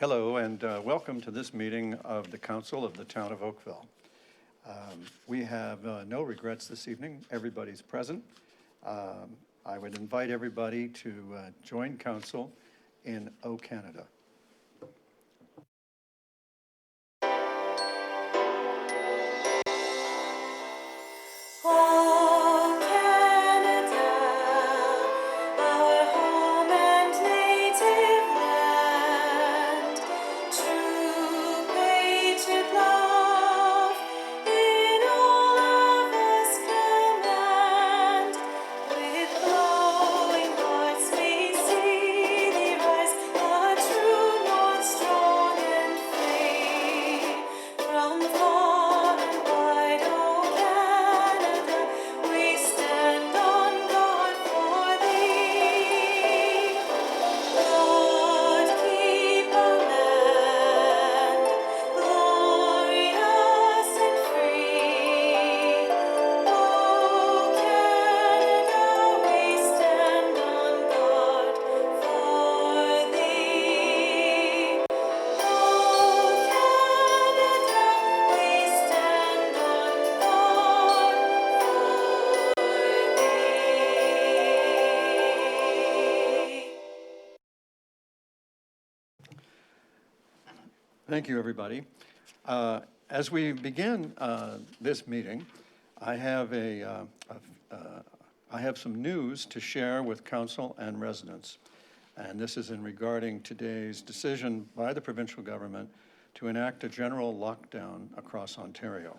Hello, and welcome to this meeting of the Council of the Town of Oakville. We have no regrets this evening. Everybody's present. I would invite everybody to join Council in O Canada. Thank you, everybody. As we begin this meeting, I have some news to share with Council and residents. And this is in regarding today's decision by the provincial government to enact a general lockdown across Ontario.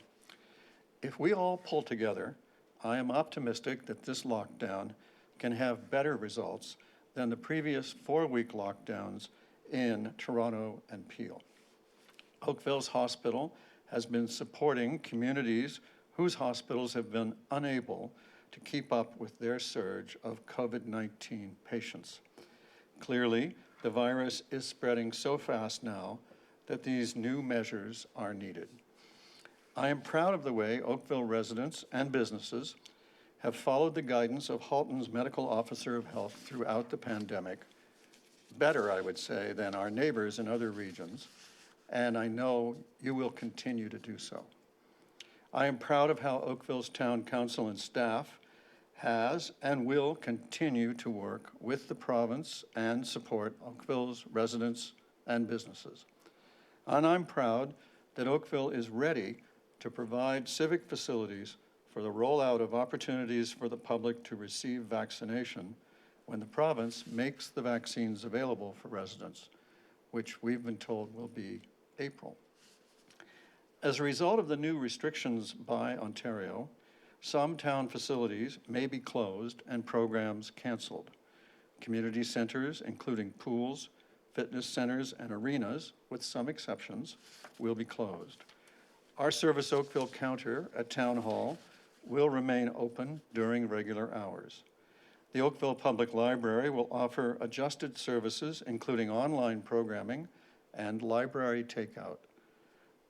If we all pull together, I am optimistic that this lockdown can have better results than the previous 4-week lockdowns in Toronto and Peel. Oakville's hospital has been supporting communities whose hospitals have been unable to keep up with their surge of COVID-19 patients. Clearly, the virus is spreading so fast now that these new measures are needed. I am proud of the way Oakville residents and businesses have followed the guidance of Halton's Medical Officer of Health throughout the pandemic, better, I would say, than our neighbors in other regions, and I know you will continue to do so. I am proud of how Oakville's Town Council and staff has and will continue to work with the province and support Oakville's residents and businesses. And I'm proud that Oakville is ready to provide civic facilities for the rollout of opportunities for the public to receive vaccination when the province makes the vaccines available for residents, which we've been told will be April. As a result of the new restrictions by Ontario, some town facilities may be closed and programs canceled. Community centers, including pools, fitness centers, and arenas, with some exceptions, will be closed. Our Service Oakville counter at Town Hall will remain open during regular hours. The Oakville Public Library will offer adjusted services, including online programming and library takeout.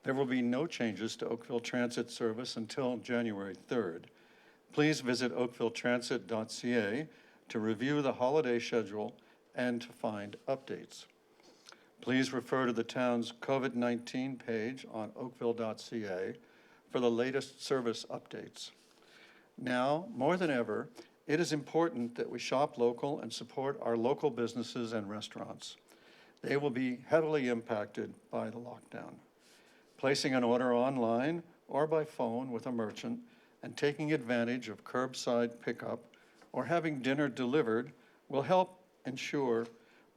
There will be no changes to Oakville Transit service until January 3rd. Please visit oakvilletransit.ca to review the holiday schedule and to find updates. Please refer to the town's COVID-19 page on oakville.ca for the latest service updates. Now, more than ever, it is important that we shop local and support our local businesses and restaurants. They will be heavily impacted by the lockdown. Placing an order online or by phone with a merchant and taking advantage of curbside pickup or having dinner delivered will help ensure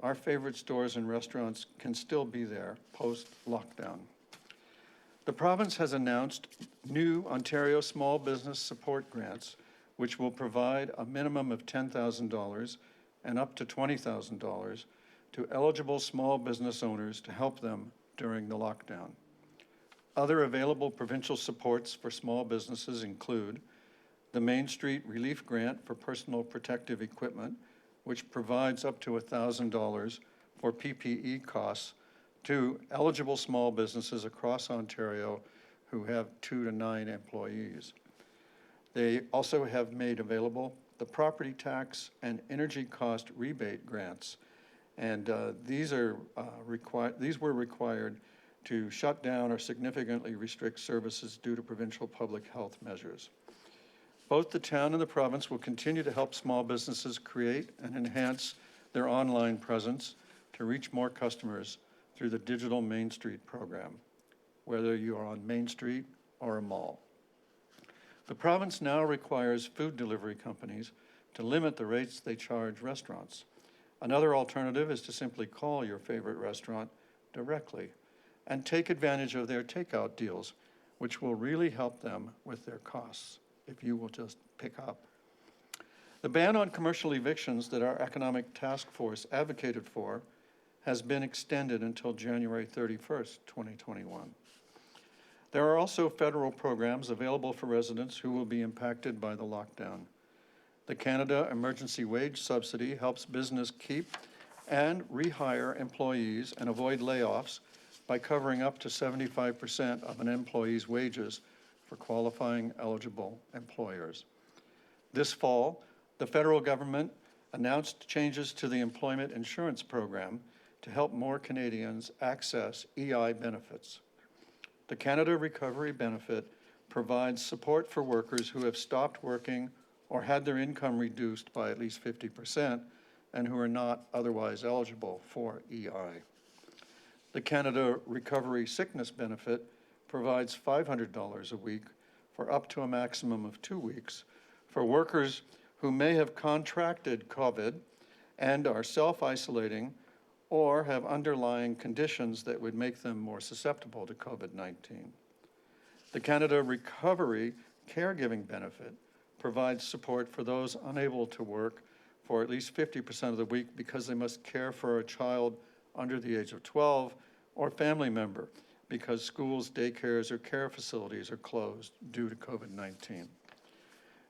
our favorite stores and restaurants can still be there post-lockdown. The province has announced new Ontario Small Business Support Grants, which will provide a minimum of $10,000 and up to $20,000 to eligible small business owners to help them during the lockdown. Other available provincial supports for small businesses include the Main Street Relief Grant for personal protective equipment, which provides up to $1,000 for PPE costs to eligible small businesses across Ontario who have 2 to 9 employees. They also have made available the property tax and energy cost rebate grants, And these were required to shut down or significantly restrict services due to provincial public health measures. Both the town and the province will continue to help small businesses create and enhance their online presence to reach more customers through the Digital Main Street program, whether you are on Main Street or a mall. The province now requires food delivery companies to limit the rates they charge restaurants. Another alternative is to simply call your favorite restaurant directly and take advantage of their takeout deals, which will really help them with their costs if you will just pick up. The ban on commercial evictions that our Economic Task Force advocated for has been extended until January 31st, 2021. There are also federal programs available for residents who will be impacted by the lockdown. The Canada Emergency Wage Subsidy helps business keep and rehire employees and avoid layoffs by covering up to 75% of an employee's wages for qualifying eligible employers. This fall, the federal government announced changes to the employment insurance program to help more Canadians access EI benefits. The Canada Recovery Benefit provides support for workers who have stopped working or had their income reduced by at least 50% and who are not otherwise eligible for EI. The Canada Recovery Sickness Benefit provides $500 a week for up to a maximum of 2 weeks for workers who may have contracted COVID and are self-isolating or have underlying conditions that would make them more susceptible to COVID-19. The Canada Recovery Caregiving Benefit provides support for those unable to work for at least 50% of the week because they must care for a child under the age of 12 or family member because schools, daycares, or care facilities are closed due to COVID-19.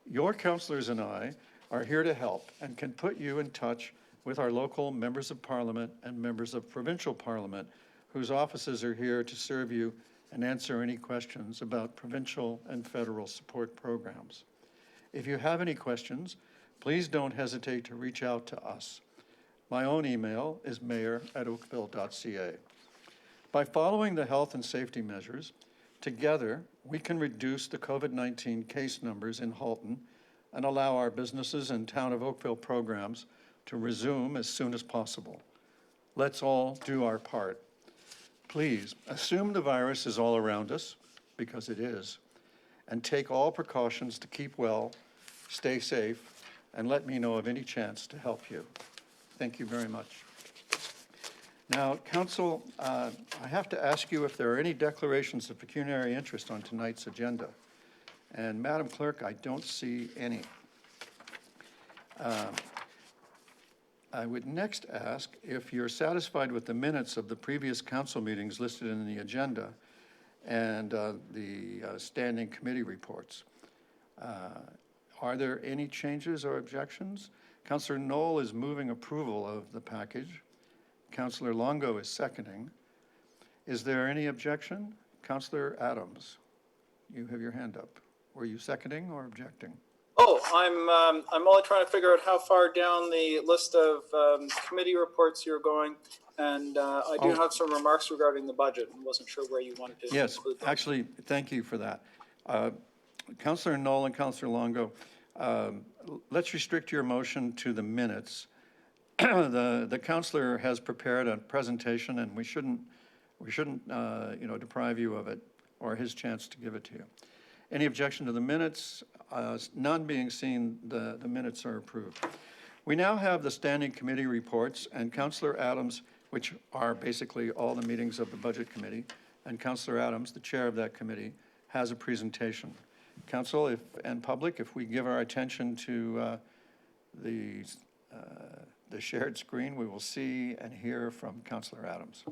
Your councillors and I are here to help and can put you in touch with our local members of parliament and members of provincial parliament whose offices are here to serve you and answer any questions about provincial and federal support programs. If you have any questions, please don't hesitate to reach out to us. My own email is mayor@oakville.ca. By following the health and safety measures, together we can reduce the COVID-19 case numbers in Halton and allow our businesses and Town of Oakville programs to resume as soon as possible. Let's all do our part. Please assume the virus is all around us, because it is, and take all precautions to keep well, stay safe, and let me know of any chance to help you. Thank you very much. Now, Council, I have to ask you if there are any declarations of pecuniary interest on tonight's agenda. And Madam Clerk, I don't see any. I would next ask if you're satisfied with the minutes of the previous council meetings listed in the agenda and the standing committee reports. Are there any changes or objections? Councillor Knoll is moving approval of the package. Councillor Longo is seconding. Is there any objection? Councillor Adams, you have your hand up. Were you seconding or objecting? Oh, I'm only trying to figure out how far down the list of committee reports you're going, and I do have some remarks regarding the budget. I wasn't sure where you wanted to include them. Actually, thank you for that. Councillor Knoll and Councillor Longo, let's restrict your motion to the minutes. The councillor has prepared a presentation, and we shouldn't deprive you of it or his chance to give it to you. Any objection to the minutes? None being seen, the minutes are approved. We now have the standing committee reports, and Councillor Adams, which are basically all the meetings of the Budget Committee, and Councillor Adams, the chair of that committee, has a presentation. Council and public, if we give our attention to the shared screen, we will see and hear from Councillor Adams.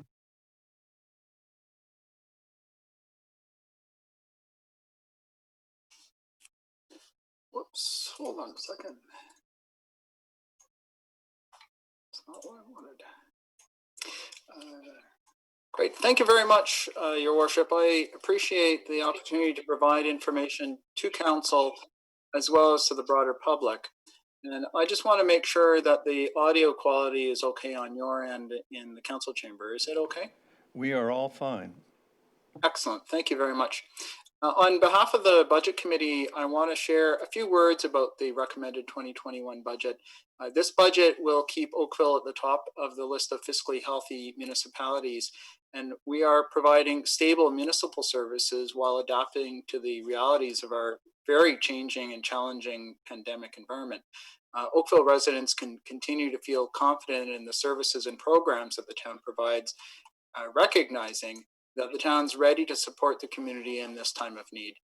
Whoops, hold on a second. That's not what I wanted. Great, thank you very much, Your Worship. I appreciate the opportunity to provide information to Council as well as to the broader public. And I just want to make sure that the audio quality is okay on your end in the council chamber. Is it okay? We are all fine. Excellent. Thank you very much. On behalf of the Budget Committee, I want to share a few words about the recommended 2021 budget. This budget will keep Oakville at the top of the list of fiscally healthy municipalities, and we are providing stable municipal services while adapting to the realities of our very changing and challenging pandemic environment. Oakville residents can continue to feel confident in the services and programs that the town provides, recognizing that the town's ready to support the community in this time of need.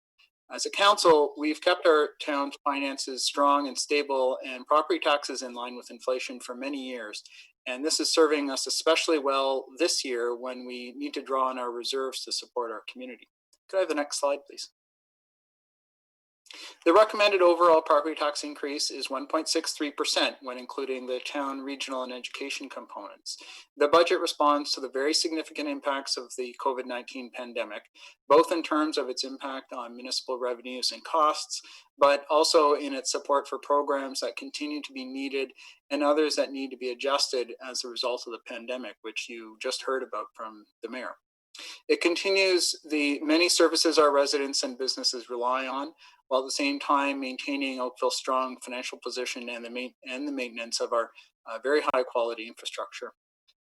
As a council, we've kept our town's finances strong and stable and property taxes in line with inflation for many years. And this is serving us especially well this year when we need to draw on our reserves to support our community. Could I have the next slide, please? The recommended overall property tax increase is 1.63% when including the town, regional, and education components. The budget responds to the very significant impacts of the COVID-19 pandemic, both in terms of its impact on municipal revenues and costs, but also in its support for programs that continue to be needed and others that need to be adjusted as a result of the pandemic, which you just heard about from the mayor. It continues the many services our residents and businesses rely on, while at the same time maintaining Oakville's strong financial position and the maintenance of our very high quality infrastructure.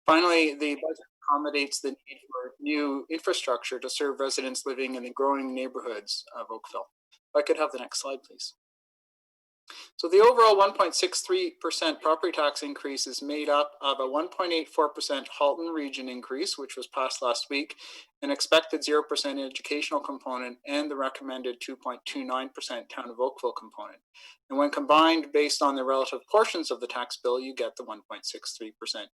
Finally, the budget accommodates the need for new infrastructure to serve residents living in the growing neighborhoods of Oakville. If I could have the next slide, please. So the overall 1.63% property tax increase is made up of a 1.84% Halton region increase, which was passed last week, an expected 0% educational component, and the recommended 2.29% Town of Oakville component. And when combined based on the relative portions of the tax bill, you get the 1.63%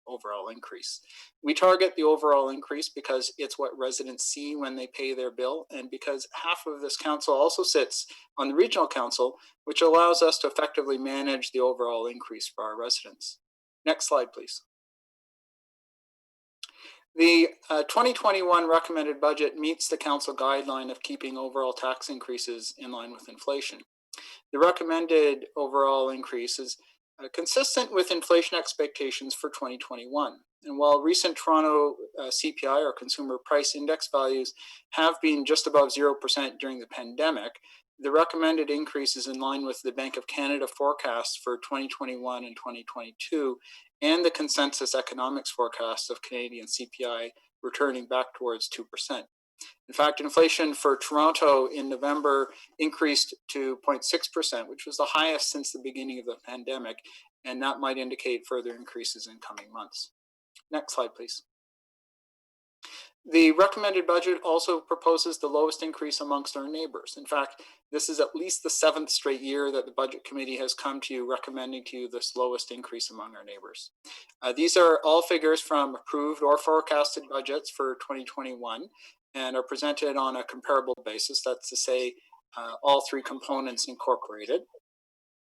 overall increase. We target the overall increase because it's what residents see when they pay their bill, and because half of this council also sits on the regional council, which allows us to effectively manage the overall increase for our residents. Next slide, please. The 2021 recommended budget meets the council guideline of keeping overall tax increases in line with inflation. The recommended overall increase is consistent with inflation expectations for 2021. And while recent Toronto CPI, or Consumer Price Index values, have been just above 0% during the pandemic, the recommended increase is in line with the Bank of Canada forecasts for 2021 and 2022 and the consensus economics forecast of Canadian CPI returning back towards 2%. In fact, inflation for Toronto in November increased to 0.6%, which was the highest since the beginning of the pandemic, and that might indicate further increases in coming months. Next slide, please. The recommended budget also proposes the lowest increase amongst our neighbors. In fact, this is at least the 7th straight year that the Budget Committee has come to you recommending to you this lowest increase among our neighbors. These are all figures from approved or forecasted budgets for 2021 and are presented on a comparable basis. That's to say, all three components incorporated.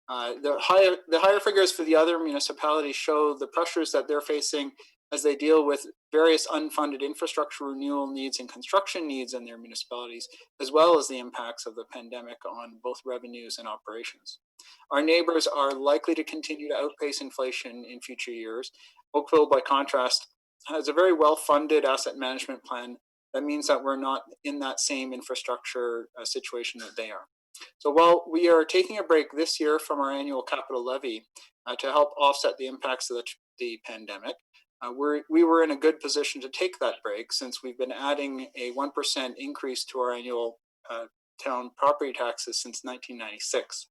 The higher figures for the other municipalities show the pressures that they're facing as they deal with various unfunded infrastructure renewal needs and construction needs in their municipalities, as well as the impacts of the pandemic on both revenues and operations. Our neighbors are likely to continue to outpace inflation in future years. Oakville, by contrast, has a very well-funded asset management plan. That means that we're not in that same infrastructure situation that they are. So while we are taking a break this year from our annual capital levy to help offset the impacts of the pandemic, we were in a good position to take that break since we've been adding a 1% increase to our annual town property taxes since 1996.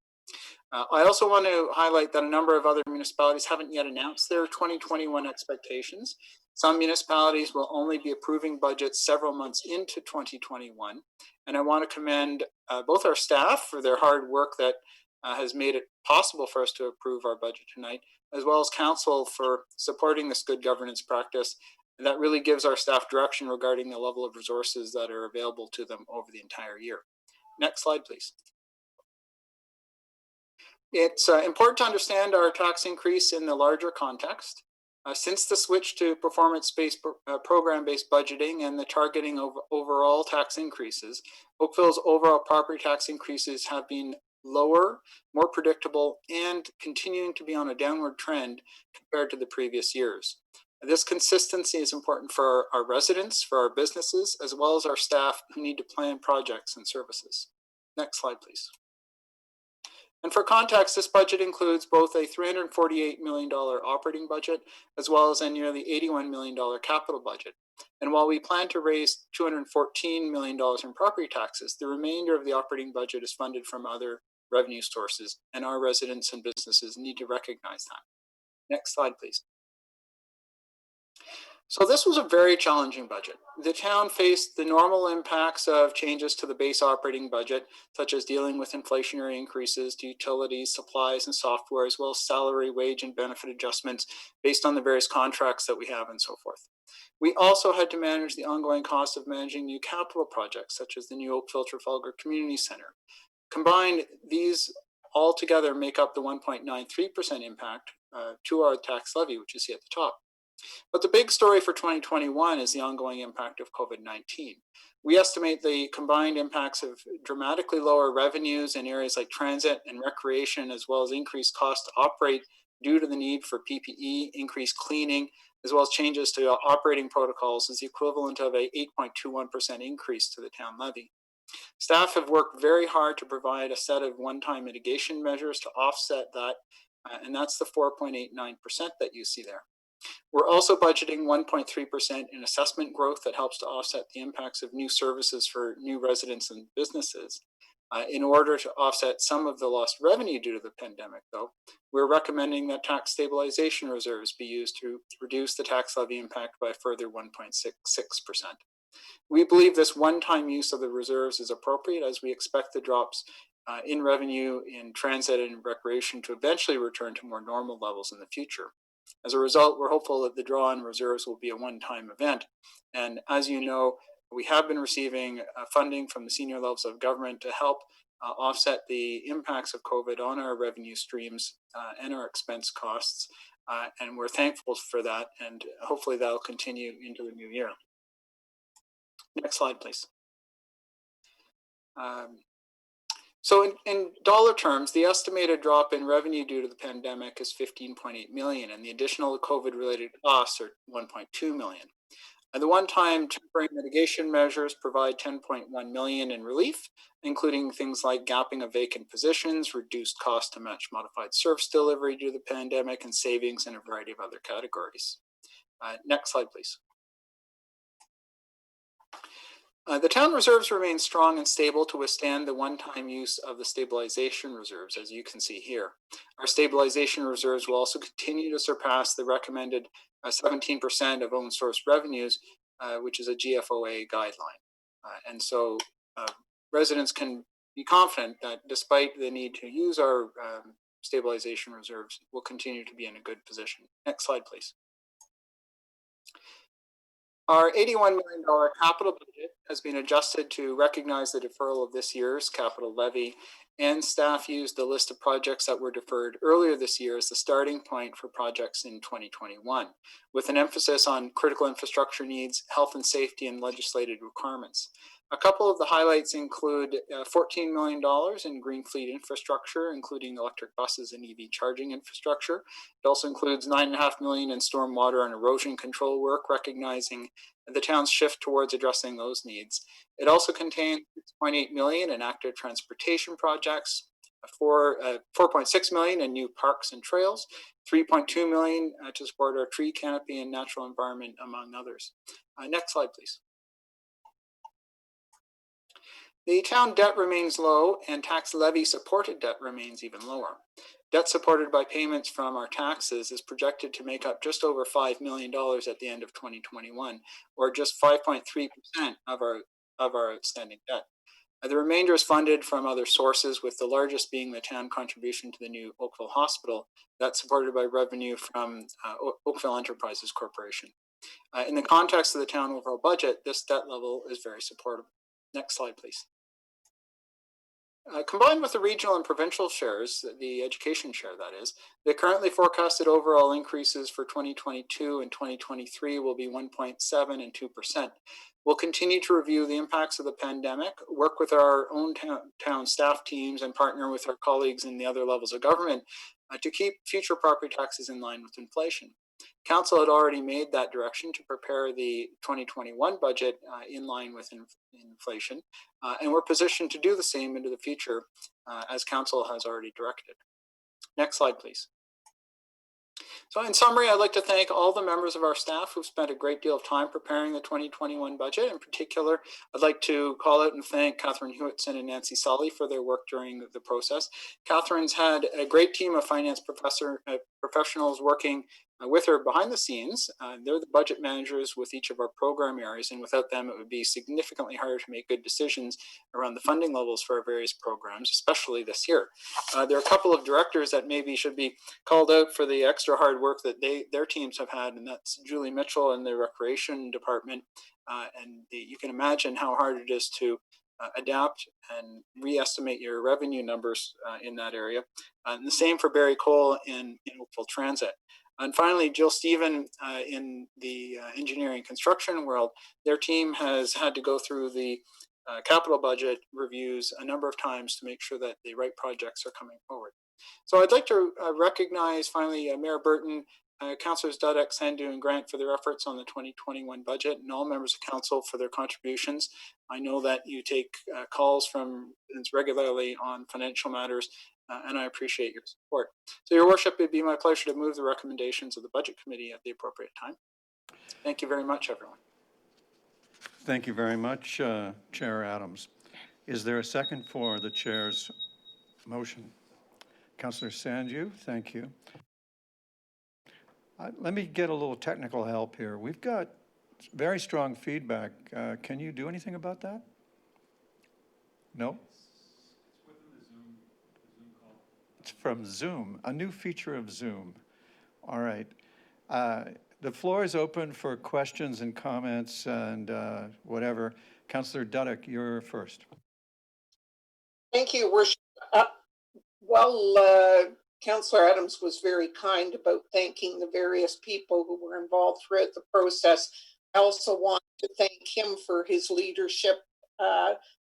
I also want to highlight that a number of other municipalities haven't yet announced their 2021 expectations. Some municipalities will only be approving budgets several months into 2021. And I want to commend both our staff for their hard work that has made it possible for us to approve our budget tonight, as well as council for supporting this good governance practice. And that really gives our staff direction regarding the level of resources that are available to them over the entire year. Next slide, please. It's important to understand our tax increase in the larger context. Since the switch to performance-based program-based budgeting and the targeting of overall tax increases, Oakville's overall property tax increases have been lower, more predictable, and continuing to be on a downward trend compared to the previous years. This consistency is important for our residents, for our businesses, as well as our staff who need to plan projects and services. Next slide, please. And for context, this budget includes both a $348 million operating budget as well as a nearly $81 million capital budget. And while we plan to raise $214 million in property taxes, the remainder of the operating budget is funded from other revenue sources, and our residents and businesses need to recognize that. Next slide, please. So this was a very challenging budget. The town faced the normal impacts of changes to the base operating budget, such as dealing with inflationary increases to utilities, supplies, and software, as well as salary, wage, and benefit adjustments based on the various contracts that we have and so forth. We also had to manage the ongoing cost of managing new capital projects, such as the new Oakville Trafalgar Community Center. Combined, these all together make up the 1.93% impact to our tax levy, which you see at the top. But the big story for 2021 is the ongoing impact of COVID-19. We estimate the combined impacts of dramatically lower revenues in areas like transit and recreation, as well as increased cost to operate due to the need for PPE, increased cleaning, as well as changes to operating protocols, is the equivalent of a 8.21% increase to the town levy. Staff have worked very hard to provide a set of one-time mitigation measures to offset that, and that's the 4.89% that you see there. We're also budgeting 1.3% in assessment growth that helps to offset the impacts of new services for new residents and businesses. In order to offset some of the lost revenue due to the pandemic, though, we're recommending that tax stabilization reserves be used to reduce the tax levy impact by a further 1.66%. We believe this one-time use of the reserves is appropriate, as we expect the drops in revenue in transit and recreation to eventually return to more normal levels in the future. As a result, we're hopeful that the draw on reserves will be a one-time event. And as you know, we have been receiving funding from the senior levels of government to help offset the impacts of COVID on our revenue streams and our expense costs. And we're thankful for that, and hopefully that'll continue into the new year. Next slide, please. So in dollar terms, the estimated drop in revenue due to the pandemic is $15.8 million, and the additional COVID-related costs are $1.2 million. The one-time temporary mitigation measures provide $10.1 million in relief, including things like gapping of vacant positions, reduced cost to match modified service delivery due to the pandemic, and savings in a variety of other categories. Next slide, please. The town reserves remain strong and stable to withstand the one-time use of the stabilization reserves, as you can see here. Our stabilization reserves will also continue to surpass the recommended 17% of own source revenues, which is a GFOA guideline. And so residents can be confident that despite the need to use our stabilization reserves, we'll continue to be in a good position. Next slide, please. Our $81 million capital budget has been adjusted to recognize the deferral of this year's capital levy, and staff used the list of projects that were deferred earlier this year as the starting point for projects in 2021, with an emphasis on critical infrastructure needs, health and safety, and legislated requirements. A couple of the highlights include $14 million in green fleet infrastructure, including electric buses and EV charging infrastructure. It also includes $9.5 million in stormwater and erosion control work, recognizing the town's shift towards addressing those needs. It also contains $6.8 million in active transportation projects, $4.6 million in new parks and trails, $3.2 million to support our tree canopy and natural environment, among others. Next slide, please. The town debt remains low, and tax levy supported debt remains even lower. Debt supported by payments from our taxes is projected to make up just over $5 million at the end of 2021, or just 5.3% of our outstanding debt. The remainder is funded from other sources, with the largest being the town contribution to the new Oakville Hospital, that's supported by revenue from Oakville Enterprises Corporation. In the context of the town overall budget, this debt level is very supportive. Next slide, please. Combined with the regional and provincial shares, the education share that is, the currently forecasted overall increases for 2022 and 2023 will be 1.7 and 2%. We'll continue to review the impacts of the pandemic, work with our own town staff teams, and partner with our colleagues in the other levels of government to keep future property taxes in line with inflation. Council had already made that direction to prepare the 2021 budget in line with inflation, and we're positioned to do the same into the future as Council has already directed. Next slide, please. So in summary, I'd like to thank all the members of our staff who've spent a great deal of time preparing the 2021 budget. In particular, I'd like to call out and thank Catherine Hewitson and Nancy Sully for their work during the process. Catherine's had a great team of finance professionals working with her behind the scenes. They're the budget managers with each of our program areas, and without them, it would be significantly harder to make good decisions around the funding levels for our various programs, especially this year. There are a couple of directors that maybe should be called out for the extra hard work that their teams have had, and that's Julie Mitchell and the Recreation Department. You can imagine how hard it is to adapt and re-estimate your revenue numbers in that area. And the same for Barry Cole in Oakville Transit. And finally, Jill Stephen in the engineering construction world, their team has had to go through the capital budget reviews a number of times to make sure that the right projects are coming forward. So I'd like to recognize finally Mayor Burton, Councillors Dudek, Sandu, and Grant for their efforts on the 2021 budget, and all members of council for their contributions. I know that you take calls from residents regularly on financial matters, and I appreciate your support. So, Your Worship, it'd be my pleasure to move the recommendations of the Budget Committee at the appropriate time. Thank you very much, everyone. Thank you very much, Chair Adams. Is there a second for the Chair's motion? Councillor Sandu, thank you. Let me get a little technical help here. We've got very strong feedback. Can you do anything about that? No? It's from Zoom, a new feature of Zoom. All right. The floor is open for questions and comments and whatever. Councillor Dudek, you're first. Thank you, Worship. Councillor Adams was very kind about thanking the various people who were involved throughout the process. I also want to thank him for his leadership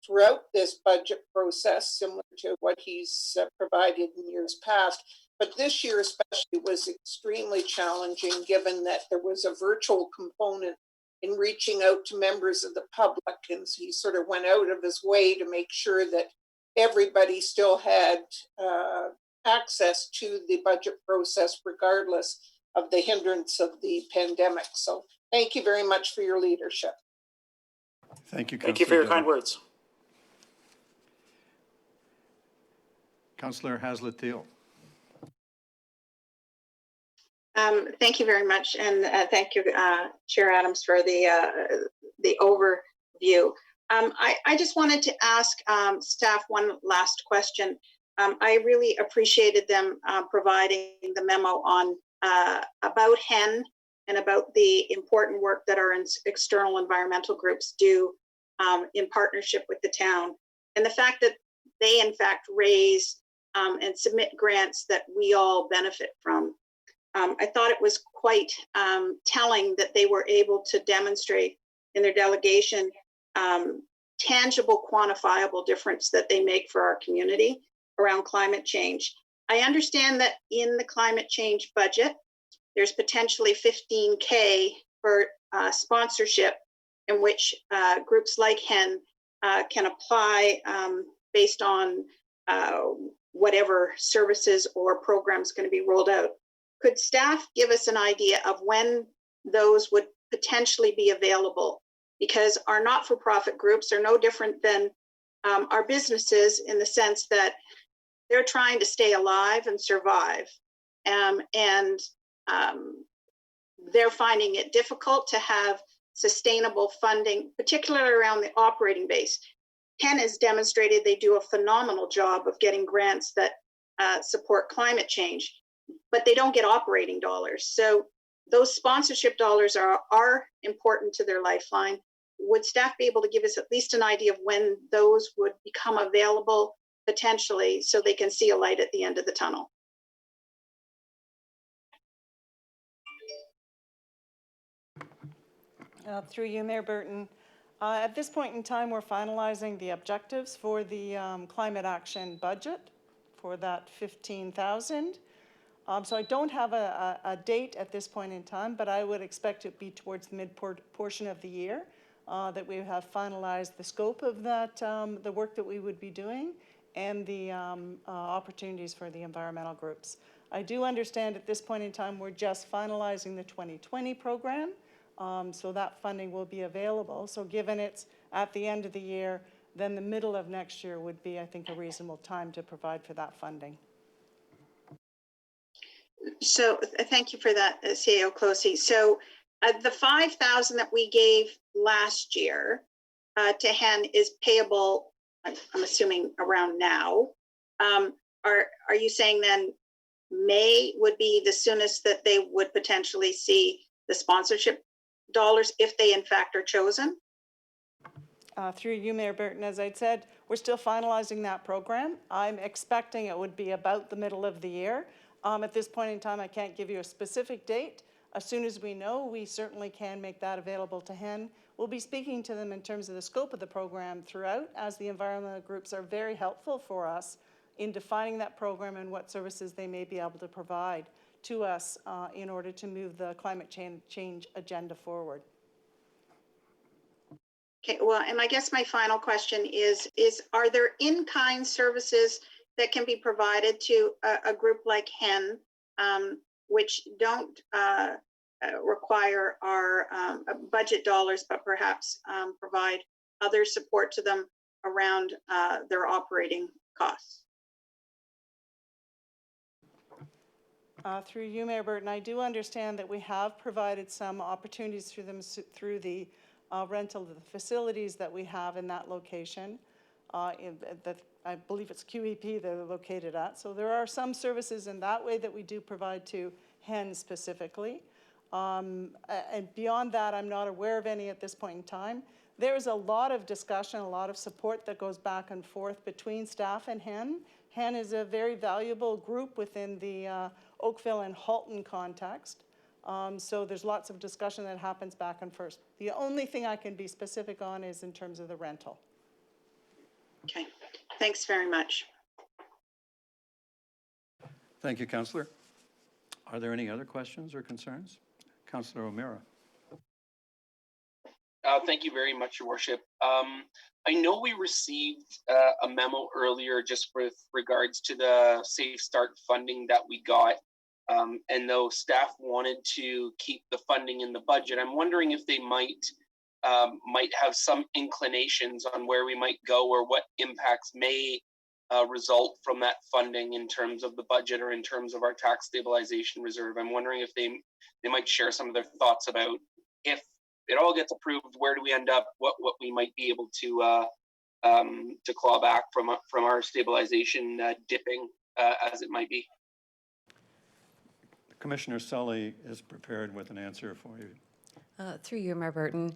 throughout this budget process, similar to what he's provided in years past. But this year especially was extremely challenging, given that there was a virtual component in reaching out to members of the public, and he sort of went out of his way to make sure that everybody still had access to the budget process, regardless of the hindrance of the pandemic. So thank you very much for your leadership. Thank you, Councillor. Thank you for your kind words. Councillor Haslett-Thiel. Thank you very much, and thank you, Chair Adams, for the overview. I just wanted to ask staff one last question. I really appreciated them providing the memo on about HEN and about the important work that our external environmental groups do in partnership with the town, and the fact that they in fact raise and submit grants that we all benefit from. I thought it was quite telling that they were able to demonstrate in their delegation tangible, quantifiable difference that they make for our community around climate change. I understand that in the climate change budget, there's potentially $15K for sponsorship in which groups like HEN can apply based on whatever services or programs going to be rolled out. Could staff give us an idea of when those would potentially be available? Because our not-for-profit groups are no different than our businesses in the sense that they're trying to stay alive and survive. And they're finding it difficult to have sustainable funding, particularly around the operating base. HEN has demonstrated they do a phenomenal job of getting grants that support climate change, but they don't get operating dollars. So those sponsorship dollars are important to their lifeline. Would staff be able to give us at least an idea of when those would become available potentially, so they can see a light at the end of the tunnel? Through you, Mayor Burton. At this point in time, we're finalizing the objectives for the climate action budget for that 15,000. So I don't have a date at this point in time, but I would expect it to be towards the portion of the year that we have finalized the scope of that, the work that we would be doing, and the opportunities for the environmental groups. I do understand at this point in time we're just finalizing the 2020 program, so that funding will be available. So given it's at the end of the year, then the middle of next year would be, I think, a reasonable time to provide for that funding. So thank you for that, CAO Closey. So the 5,000 that we gave last year to HEN is payable, I'm assuming around now. Are you saying then May would be the soonest that they would potentially see the sponsorship dollars if they in fact are chosen? Through you, Mayor Burton, as I'd said, we're still finalizing that program. I'm expecting it would be about the middle of the year. At this point in time, I can't give you a specific date. As soon as we know, we certainly can make that available to HEN. We'll be speaking to them in terms of the scope of the program throughout, as the environmental groups are very helpful for us in defining that program and what services they may be able to provide to us in order to move the climate change agenda forward. Okay, well, and I guess my final question is are there in-kind services that can be provided to a group like HEN, which don't require our budget dollars, but perhaps provide other support to them around their operating costs? Through you, Mayor Burton, I do understand that we have provided some opportunities through them through the rental of the facilities that we have in that location. That I believe it's QEP they're located at. So there are some services in that way that we do provide to HEN specifically. And beyond that, I'm not aware of any at this point in time. There's a lot of discussion, a lot of support that goes back and forth between staff and HEN. HEN is a very valuable group within the Oakville and Halton context. So there's lots of discussion that happens back and forth. The only thing I can be specific on is in terms of the rental. Okay, thanks very much. Thank you, Councillor. Are there any other questions or concerns? Councillor O'Meara. Thank you very much, Your Worship. I know we received a memo earlier just with regards to the Safe Start funding that we got. And though staff wanted to keep the funding in the budget, I'm wondering if they might have some inclinations on where we might go or what impacts may result from that funding in terms of the budget or in terms of our tax stabilization reserve. I'm wondering if they might share some of their thoughts about if it all gets approved, where do we end up, what we might be able to claw back from our stabilization dipping as it might be. Commissioner Sully is prepared with an answer for you. Through you, Mayor Burton.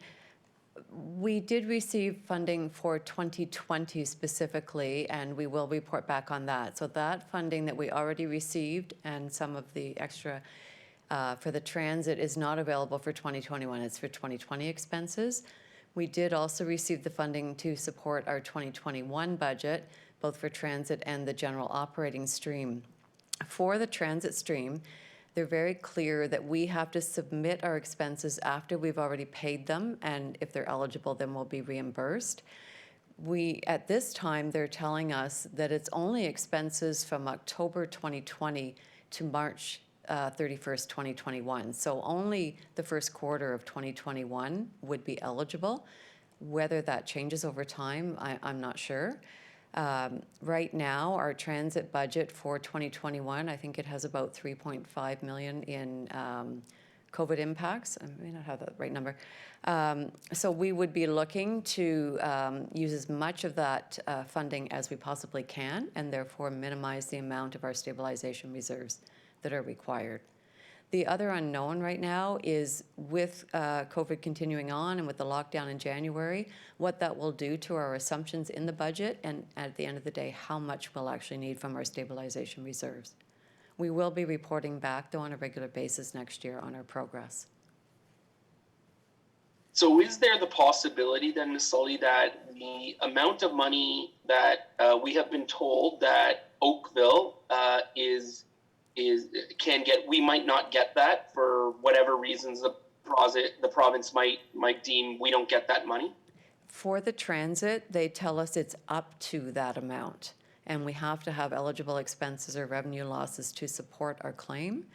We did receive funding for 2020 specifically, and we will report back on that. So that funding that we already received and some of the extra for the transit is not available for 2021. It's for 2020 expenses. We did also receive the funding to support our 2021 budget, both for transit and the general operating stream. For the transit stream, they're very clear that we have to submit our expenses after we've already paid them, and if they're eligible, then we'll be reimbursed. At this time, they're telling us that it's only expenses from October 2020 to March 31st, 2021. So only the first quarter of 2021 would be eligible. Whether that changes over time, I'm not sure. Right now, our transit budget for 2021, I think it has about 3.5 million in COVID impacts. I may not have the right number. So we would be looking to use as much of that funding as we possibly can, and therefore minimize the amount of our stabilization reserves that are required. The other unknown right now is with COVID continuing on and with the lockdown in January, what that will do to our assumptions in the budget, and at the end of the day, how much we'll actually need from our stabilization reserves. We will be reporting back, though, on a regular basis next year on our progress. So is there the possibility then, Ms. Sully, that the amount of money that we have been told that Oakville can get, we might not get that for whatever reasons the province might deem we don't get that money? For the transit, they tell us it's up to that amount, and we have to have eligible expenses or revenue losses to support our claim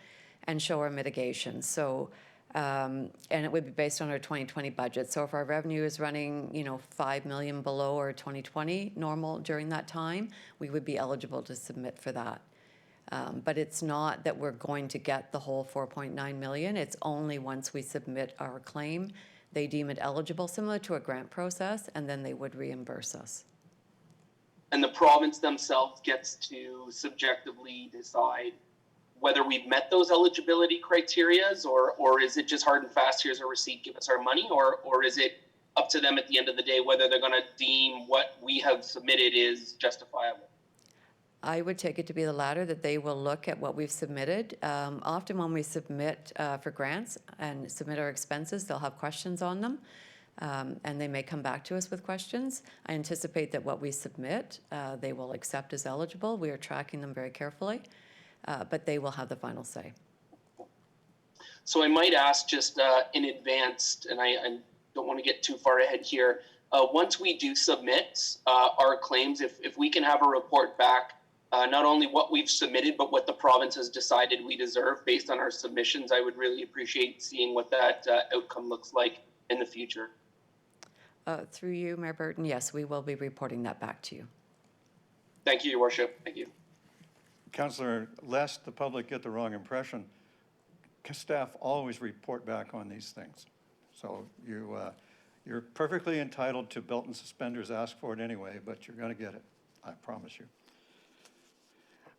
and show our mitigation. So, and it would be based on our 2020 budget. So if our revenue is running, 5 million below our 2020 normal during that time, we would be eligible to submit for that. But it's not that we're going to get the whole 4.9 million. It's only once we submit our claim, they deem it eligible, similar to a grant process, and then they would reimburse us. And the province themselves gets to subjectively decide whether we've met those eligibility criterias, or is it just hard and fast, here's a receipt, give us our money, or is it up to them at the end of the day whether they're going to deem what we have submitted is justifiable? I would take it to be the latter, that they will look at what we've submitted. Often when we submit for grants and submit our expenses, they'll have questions on them, and they may come back to us with questions. I anticipate that what we submit, they will accept as eligible. We are tracking them very carefully, but they will have the final say. So I might ask just in advance, and I don't want to get too far ahead here, once we do submit our claims, if we can have a report back, not only what we've submitted, but what the province has decided we deserve based on our submissions, I would really appreciate seeing what that outcome looks like in the future. Through you, Mayor Burton, yes, we will be reporting that back to you. Thank you, Your Worship. Thank you. Councillor, lest the public get the wrong impression, staff always report back on these things. So you're perfectly entitled to belt and suspenders, ask for it anyway, but you're going to get it, I promise you.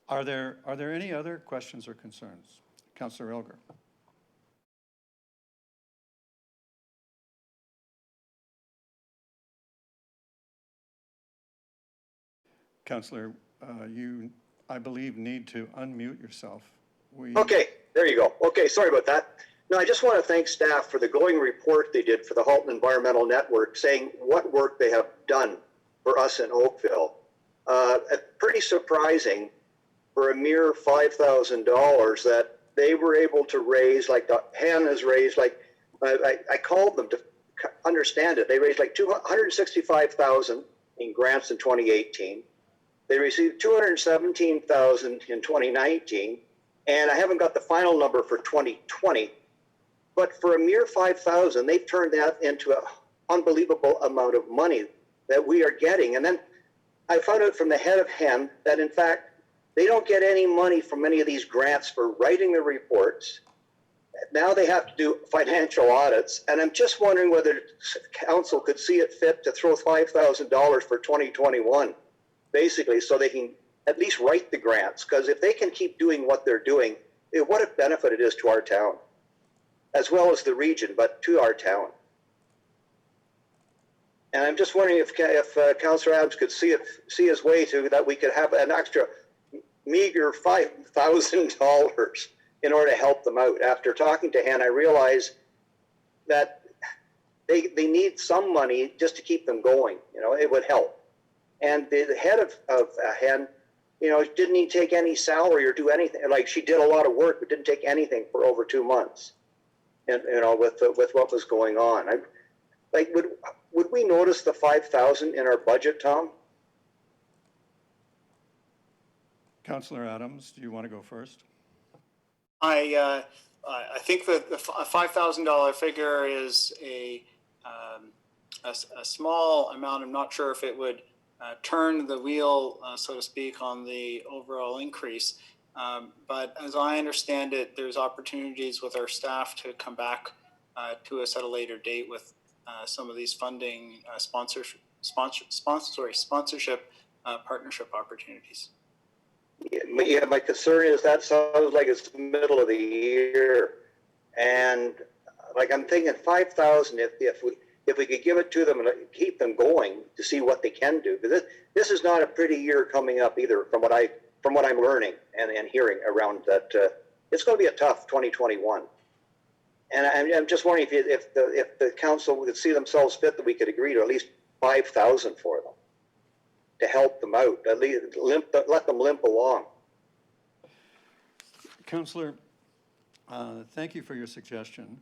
Are there any other questions or concerns? Councillor Elgar. Councillor, you, I believe, need to unmute yourself. Okay, there you go. Okay, sorry about that. No, I just want to thank staff for the glowing report they did for the Halton Environmental Network, saying what work they have done for us in Oakville. Pretty surprising for a mere $5,000 that they were able to raise, like the HEN has raised, like I called them to understand it. They raised like $165,000 in grants in 2018. They received $217,000 in 2019, and I haven't got the final number for 2020. But for a mere $5,000, they've turned that into an unbelievable amount of money that we are getting. And then I found out from the head of HEN that, in fact, they don't get any money from any of these grants for writing the reports. Now they have to do financial audits. And I'm just wondering whether council could see it fit to throw $5,000 for 2021, basically, so they can at least write the grants. Because if they can keep doing what they're doing, what a benefit it is to our town, as well as the region, but to our town. And I'm just wondering if Councillor Adams could see his way to that we could have an extra meager $5,000 in order to help them out. After talking to HEN, I realized that they need some money just to keep them going. It would help. And the head of HEN, didn't even take any salary or do anything. Like, she did a lot of work, but didn't take anything for over 2 months. And with what was going on, would we notice the $5,000 in our budget, Tom? Councillor Adams, do you want to go first? I think that the $5,000 figure is a small amount. I'm not sure if it would turn the wheel, so to speak, on the overall increase. But as I understand it, there's opportunities with our staff to come back to us at a later date with some of these funding sponsorship partnership opportunities. Yeah, my concern is that sounds like it's the middle of the year. And like I'm thinking 5,000, if we could give it to them and keep them going to see what they can do. Because this is not a pretty year coming up either from what I'm learning and hearing around that it's going to be a tough 2021. And I'm just wondering if the council would see themselves fit that we could agree to at least 5,000 for them to help them out, at least let them limp along. Councillor, thank you for your suggestion.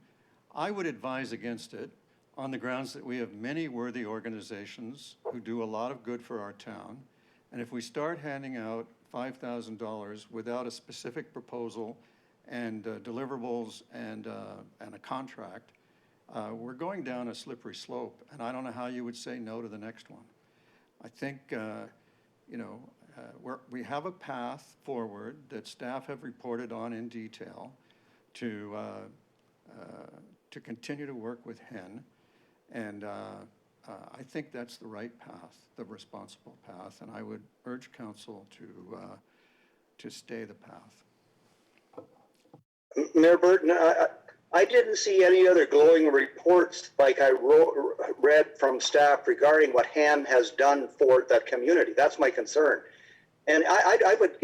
I would advise against it on the grounds that we have many worthy organizations who do a lot of good for our town. And if we start handing out $5,000 without a specific proposal and deliverables and a contract, we're going down a slippery slope. And I don't know how you would say no to the next one. I think, we have a path forward that staff have reported on in detail to continue to work with HEN. And I think that's the right path, the responsible path, and I would urge council to stay the path. Mayor Burton, I didn't see any other glowing reports like I read from staff regarding what HAN has done for that community. That's my concern. And I would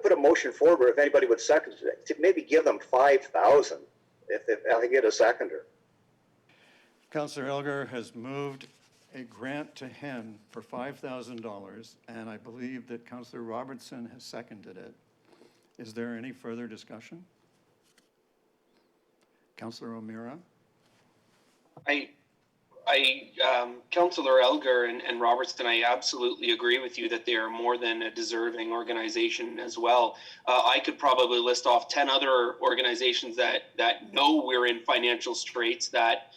put a motion forward if anybody would second it, to maybe give them 5,000 if I get a seconder. Councillor Elgar has moved a grant to HEN for $5,000, and I believe that Councillor Robertson has seconded it. Is there any further discussion? Councillor O'Meara? Councillor Elgar and Robertson, I absolutely agree with you that they are more than a deserving organization as well. I could probably list off 10 other organizations that know we're in financial straits that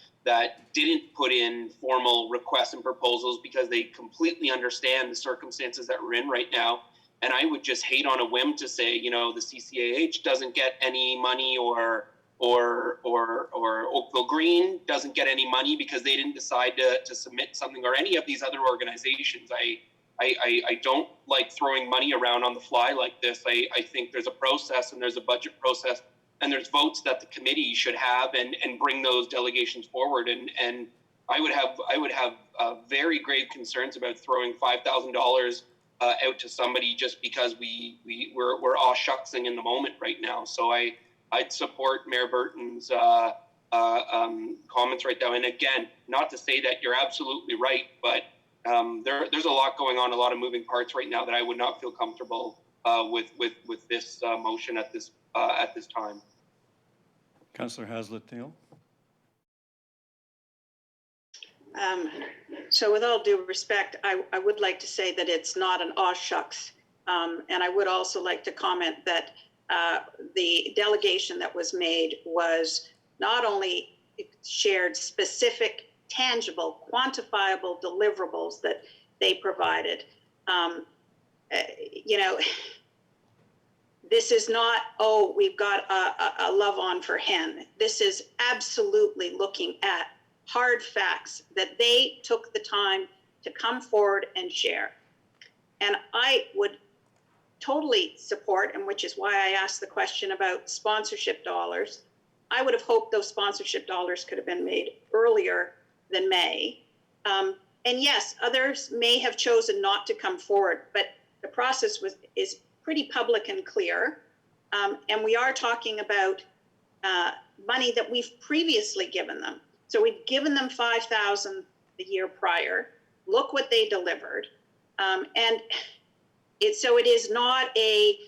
didn't put in formal requests and proposals because they completely understand the circumstances that we're in right now. And I would just hate on a whim to say, the CCAH doesn't get any money or Oakville Green doesn't get any money because they didn't decide to submit something, or any of these other organizations. I don't like throwing money around on the fly like this. I think there's a process, and there's a budget process, and there's votes that the committee should have and bring those delegations forward. And I would have very grave concerns about throwing $5,000 out to somebody just because we're aw shucksing in the moment right now. So I'd support Mayor Burton's comments right now. And again, not to say that you're absolutely right, but there's a lot going on, a lot of moving parts right now that I would not feel comfortable with this motion at this time. Councillor Haslett-Thiel? So with all due respect, I would like to say that it's not an aw shucks. And I would also like to comment that the delegation that was made was not only shared specific, tangible, quantifiable deliverables that they provided. This is not, oh, we've got a love on for HEN. This is absolutely looking at hard facts that they took the time to come forward and share. And I would totally support, and which is why I asked the question about sponsorship dollars. I would have hoped those sponsorship dollars could have been made earlier than May. And yes, others may have chosen not to come forward, but the process is pretty public and clear. And we are talking about money that we've previously given them. So we've given them $5,000 the year prior. Look what they delivered. And so it is not a,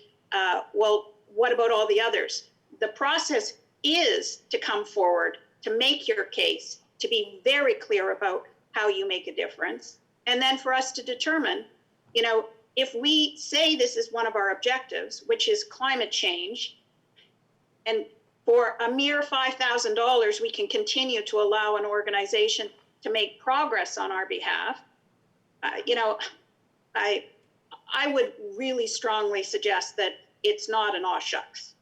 well, what about all the others? The process is to come forward, to make your case, to be very clear about how you make a difference. And then for us to determine, if we say this is one of our objectives, which is climate change, and for a mere $5,000, we can continue to allow an organization to make progress on our behalf, I would really strongly suggest that it's not an aw shucks.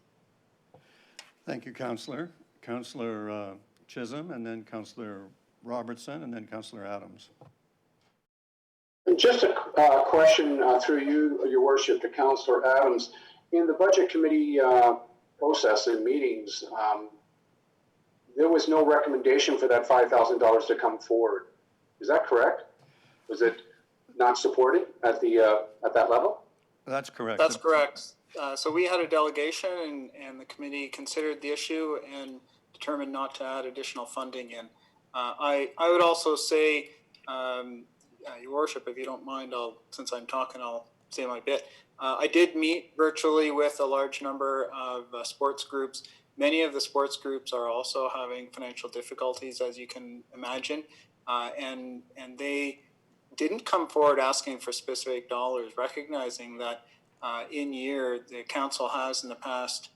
Thank you, Councillor. Councillor Chisholm, and then Councillor Robertson, and then Councillor Adams. And just a question through you, Your Worship, to Councillor Adams. In the Budget Committee process and meetings, there was no recommendation for that $5,000 to come forward. Is that correct? Was it not supported at that level? That's correct. That's correct. So we had a delegation, and the committee considered the issue and determined not to add additional funding in. I would also say, Your Worship, if you don't mind, since I'm talking, I'll say my bit. I did meet virtually with a large number of sports groups. Many of the sports groups are also having financial difficulties, as you can imagine, and they didn't come forward asking for specific dollars, recognizing that in year the council has in the past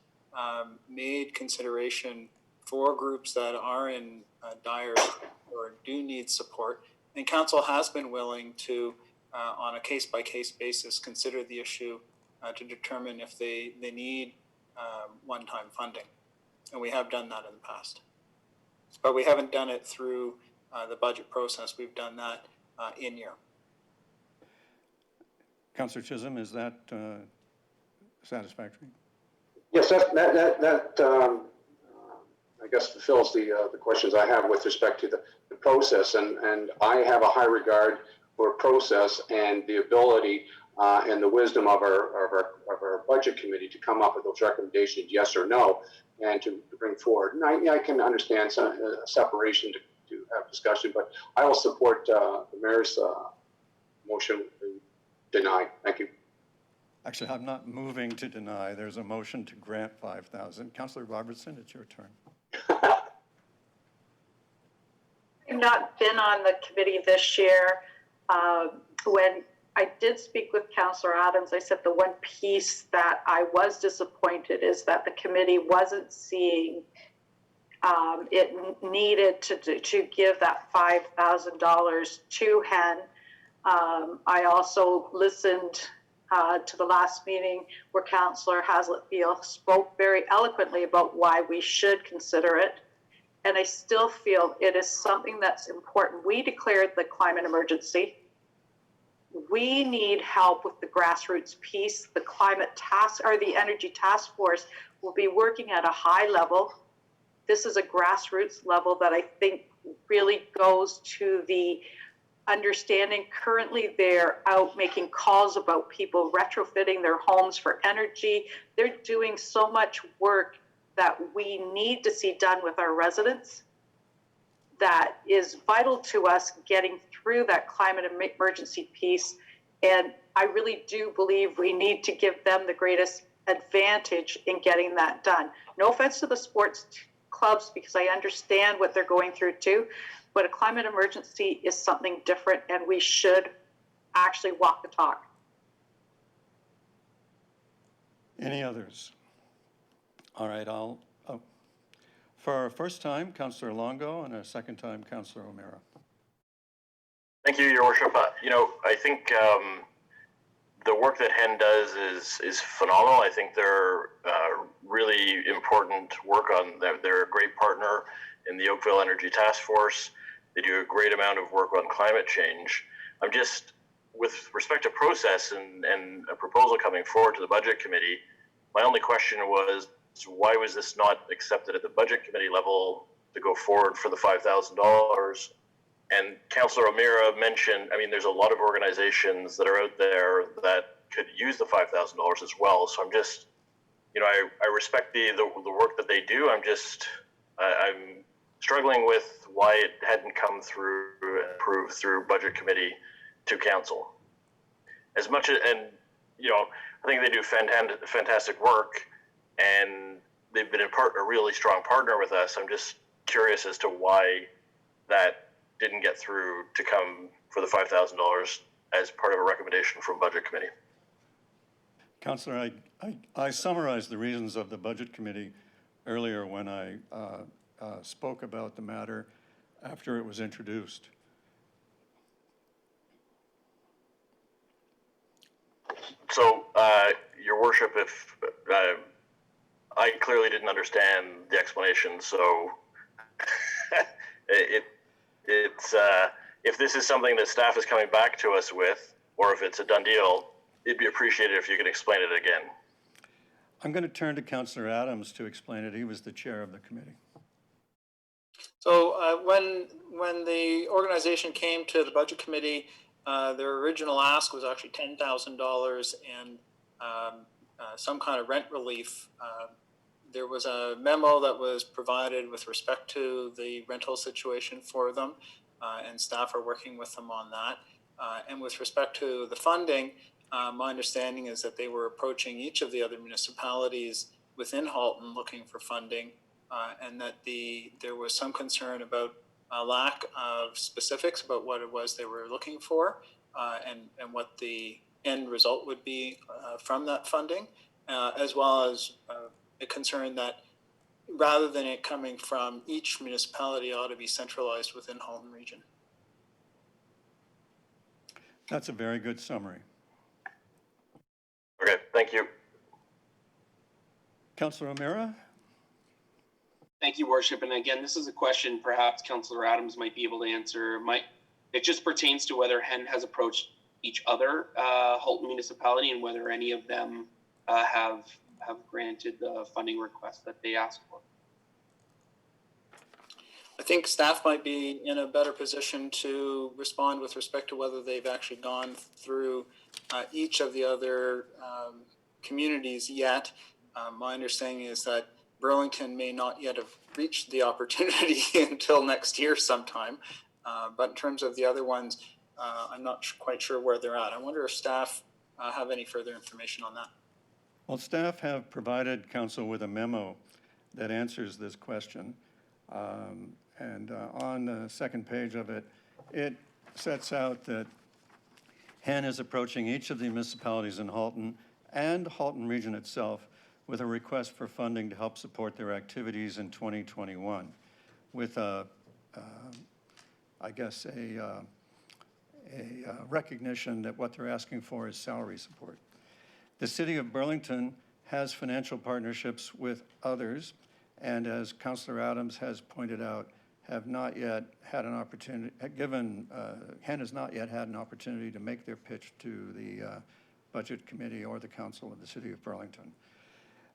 made consideration for groups that are in dire or do need support, and council has been willing to, on a case-by-case basis, consider the issue to determine if they need one-time funding. And we have done that in the past. But we haven't done it through the budget process. We've done that in year. Councillor Chisholm, is that satisfactory? Yes, that I guess fulfills the questions I have with respect to the process, and I have a high regard for process and the ability and the wisdom of our budget committee to come up with those recommendations, yes or no, and to bring forward. And I can understand some separation to have discussion, but I will support the mayor's motion to deny. Thank you. Actually, I'm not moving to deny. There's a motion to grant 5,000. Councillor Robertson, it's your turn. I've not been on the committee this year. When I did speak with Councillor Adams, I said the one piece that I was disappointed is that the committee wasn't seeing it needed to give that $5,000 to Hen. I also listened to the last meeting where Councillor Hazlettfield spoke very eloquently about why we should consider it. And I still feel it is something that's important. We declared the climate emergency. We need help with the grassroots piece. The the energy task force will be working at a high level. This is a grassroots level that I think really goes to the understanding. Currently, they're out making calls about people retrofitting their homes for energy. They're doing so much work that we need to see done with our residents that is vital to us getting through that climate emergency piece. And I really do believe we need to give them the greatest advantage in getting that done. No offense to the sports clubs, because I understand what they're going through too, but a climate emergency is something different, and we should actually walk the talk. Any others? All right, for a first time, Councillor Longo, and a second time, Councillor O'Meara. Thank you, Your Worship. I think the work that Hen does is phenomenal. I think they're really important work on them. They're a great partner in the Oakville Energy Task Force. They do a great amount of work on climate change. I'm just, with respect to process and a proposal coming forward to the Budget Committee, my only question was, why was this not accepted at the Budget Committee level to go forward for the $5,000? And Councillor O'Meara mentioned, there's a lot of organizations that are out there that could use the $5,000 as well. So I'm just, I respect the work that they do. I'm struggling with why it hadn't come through and approved through Budget Committee to Council. As much as, I think they do fantastic work, and they've been a really strong partner with us. I'm just curious as to why that didn't get through to come for the $5,000 as part of a recommendation from Budget Committee. Councillor, I summarized the reasons of the Budget Committee earlier when I spoke about the matter after it was introduced. So, Your Worship, if I clearly didn't understand the explanation, so it's if this is something that staff is coming back to us with, or if it's a done deal, it'd be appreciated if you could explain it again. I'm going to turn to Councillor Adams to explain it. He was the chair of the committee. So when the organization came to the budget committee, their original ask was actually $10,000 and some kind of rent relief. There was a memo that was provided with respect to the rental situation for them, and staff are working with them on that. And with respect to the funding, my understanding is that they were approaching each of the other municipalities within Halton looking for funding, and that there was some concern about a lack of specifics about what it was they were looking for, and what the end result would be from that funding, as well as a concern that rather than it coming from each municipality, ought to be centralized within Halton region. That's a very good summary. Okay, thank you. Councillor O'Meara? Thank you, Worship. And again, this is a question perhaps Councillor Adams might be able to answer. It just pertains to whether HEN has approached each other Halton municipality and whether any of them have granted the funding request that they asked for. I think staff might be in a better position to respond with respect to whether they've actually gone through each of the other communities yet. My understanding is that Burlington may not yet have reached the opportunity until next year sometime. But in terms of the other ones, I'm not quite sure where they're at. I wonder if staff have any further information on that. Well, staff have provided council with a memo that answers this question. And on the second page of it, it sets out that HEN is approaching each of the municipalities in Halton and Halton region itself with a request for funding to help support their activities in 2021 with I guess a recognition that what they're asking for is salary support. The City of Burlington has financial partnerships with others, and as Councillor Adams has pointed out, have not yet had an opportunity, HEN has not yet had an opportunity to make their pitch to the Budget Committee or the Council of the City of Burlington.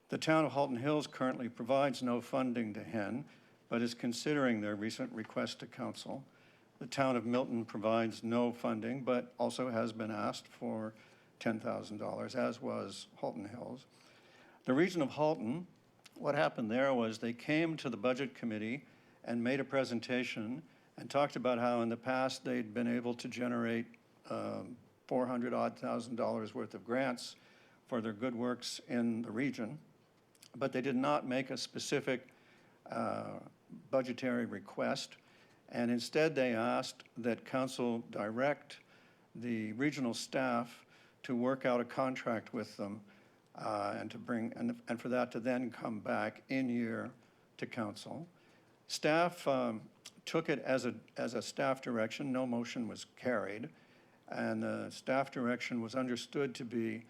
The town of Halton Hills currently provides no funding to HEN, but is considering their recent request to Council. The town of Milton provides no funding, but also has been asked for $10,000, as was Halton Hills. The region of Halton, what happened there was they came to the Budget Committee and made a presentation and talked about how in the past they'd been able to generate $400,000 worth of grants for their good works in the region, but they did not make a specific budgetary request, and instead they asked that council direct the regional staff to work out a contract with them and to bring, and for that to then come back in year to council. Staff took it as a staff direction. No motion was carried, and the staff direction was understood to be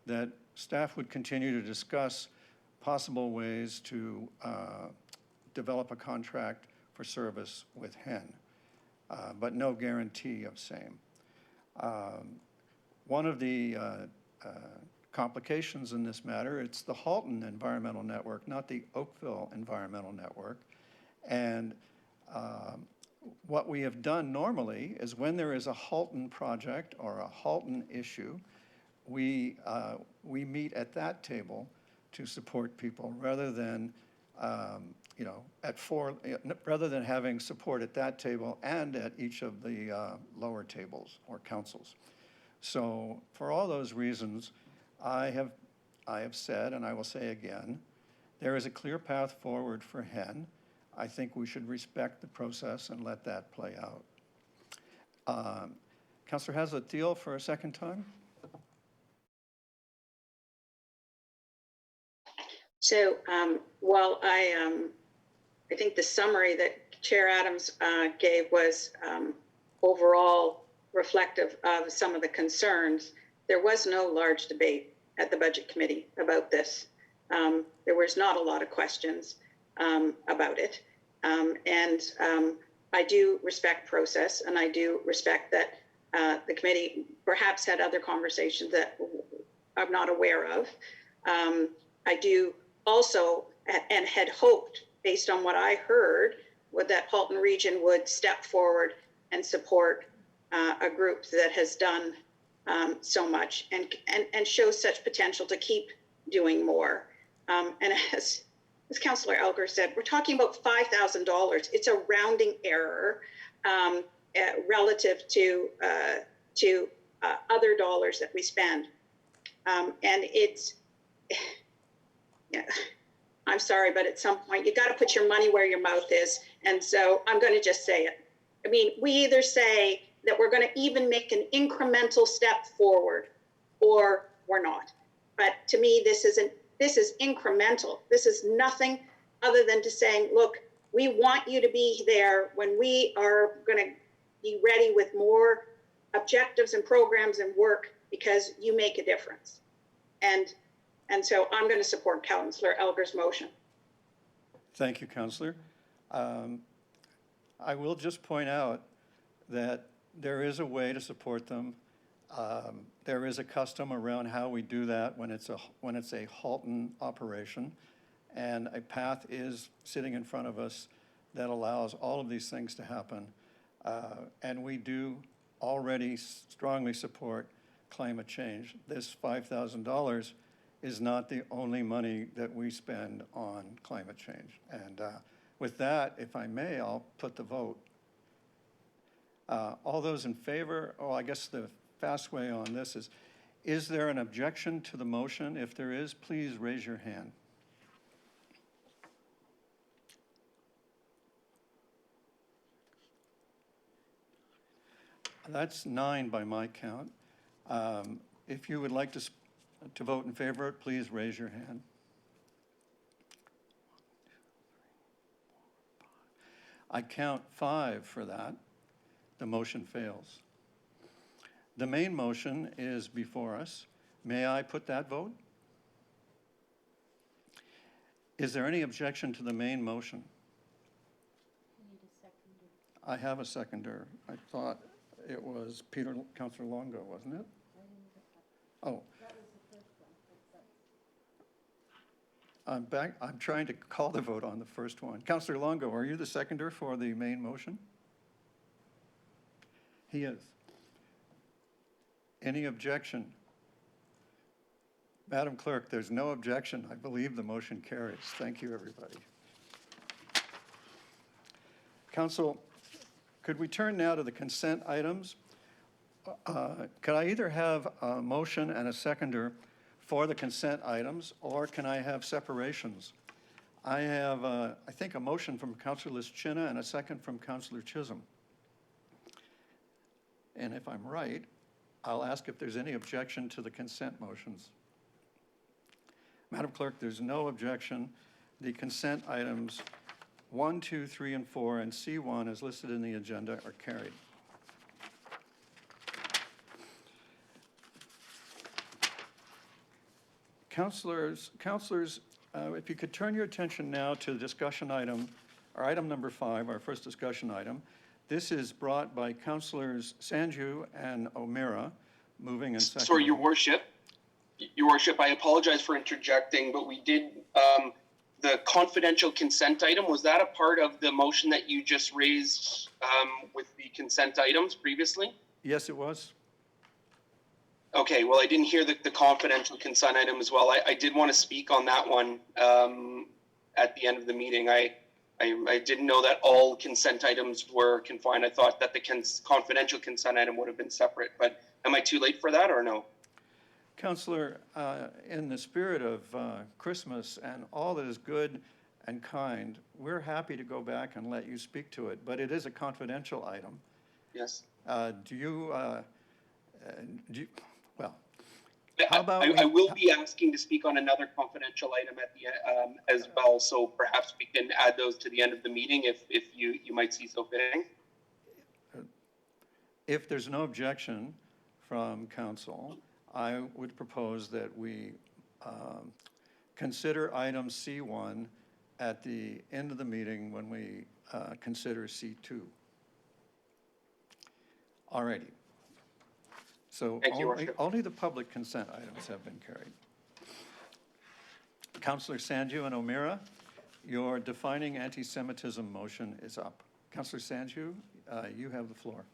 that staff would continue to discuss possible ways to develop a contract for service with HEN, but no guarantee of same. One of the complications in this matter, it's the Halton Environmental Network, not the Oakville Environmental Network. And what we have done normally is when there is a Halton project or a Halton issue, we meet at that table to support people rather than rather than having support at that table and at each of the lower tables or councils. So for all those reasons, I have said, and I will say again, there is a clear path forward for HEN. I think we should respect the process and let that play out. Councillor Hazlett-Thiel for a second time. So while I think the summary that Chair Adams gave was overall reflective of some of the concerns, there was no large debate at the Budget Committee about this. There was not a lot of questions about it. I do respect process, and I do respect that the committee perhaps had other conversations that I'm not aware of. I do also, and had hoped, based on what I heard, that Halton Region would step forward and support a group that has done so much and shows such potential to keep doing more. And as Councillor Elgar said, we're talking about $5,000. It's a rounding error relative to other dollars that we spend. And it's, yeah, I'm sorry, but at some point you got to put your money where your mouth is. And so I'm going to just say it. I mean, we either say that we're going to even make an incremental step forward, or we're not. But to me, this is incremental. This is nothing other than to saying, look, we want you to be there when we are going to be ready with more objectives and programs and work, because you make a difference. And so I'm going to support Councillor Elgar's motion. Thank you, Councillor. I will just point out that there is a way to support them. There is a custom around how we do that when it's a Halton operation, and a path is sitting in front of us that allows all of these things to happen. And we do already strongly support climate change. This $5,000 is not the only money that we spend on climate change. And with that, if I may, I'll put the vote. All those in favor, I guess the fast way on this is there an objection to the motion? If there is, please raise your hand. That's 9 by my count. If you would like to vote in favor, please raise your hand. I count 5 for that. The motion fails. The main motion is before us. May I put that vote? Is there any objection to the main motion? We need a seconder. I have a seconder. I thought it was Councillor Longo, wasn't it? Oh. That was the first one. I'm back. I'm trying to call the vote on the first one. Councillor Longo, are you the seconder for the main motion? He is. Any objection? Madam Clerk, there's no objection. I believe the motion carries. Thank you, everybody. Council, could we turn now to the consent items? Could I either have a motion and a seconder for the consent items, or can I have separations? I have, I think, a motion from Councillor Lischina and a second from Councillor Chisholm. And if I'm right, I'll ask if there's any objection to the consent motions. Madam Clerk, there's no objection. The consent items 1, 2, 3, and 4, and C1 as listed in the agenda are carried. Councillors, if you could turn your attention now to the discussion item, or item number 5, our first discussion item. This is brought by Councillors Sanju and O'Meara, moving and seconding. Sorry, Your Worship. Your Worship, I apologize for interjecting, but we did, the confidential consent item, was that a part of the motion that you just raised with the consent items previously? Yes, it was. Okay, well, I didn't hear the confidential consent item as well. I did want to speak on that one at the end of the meeting. I didn't know that all consent items were confined. I thought that the confidential consent item would have been separate, but am I too late for that or no? Councillor, in the spirit of Christmas and all that is good and kind, we're happy to go back and let you speak to it, but it is a confidential item. Yes. How about I will be asking to speak on another confidential item at the as well, so perhaps we can add those to the end of the meeting if you might see so fitting. If there's no objection from council, I would propose that we consider item C1 at the end of the meeting when we consider C2. All righty. So Thank you, Your Worship. only the public consent items have been carried. Councillor Sanju and O'Meara, your defining anti-Semitism motion is up. Councillor Sanju, you have the floor.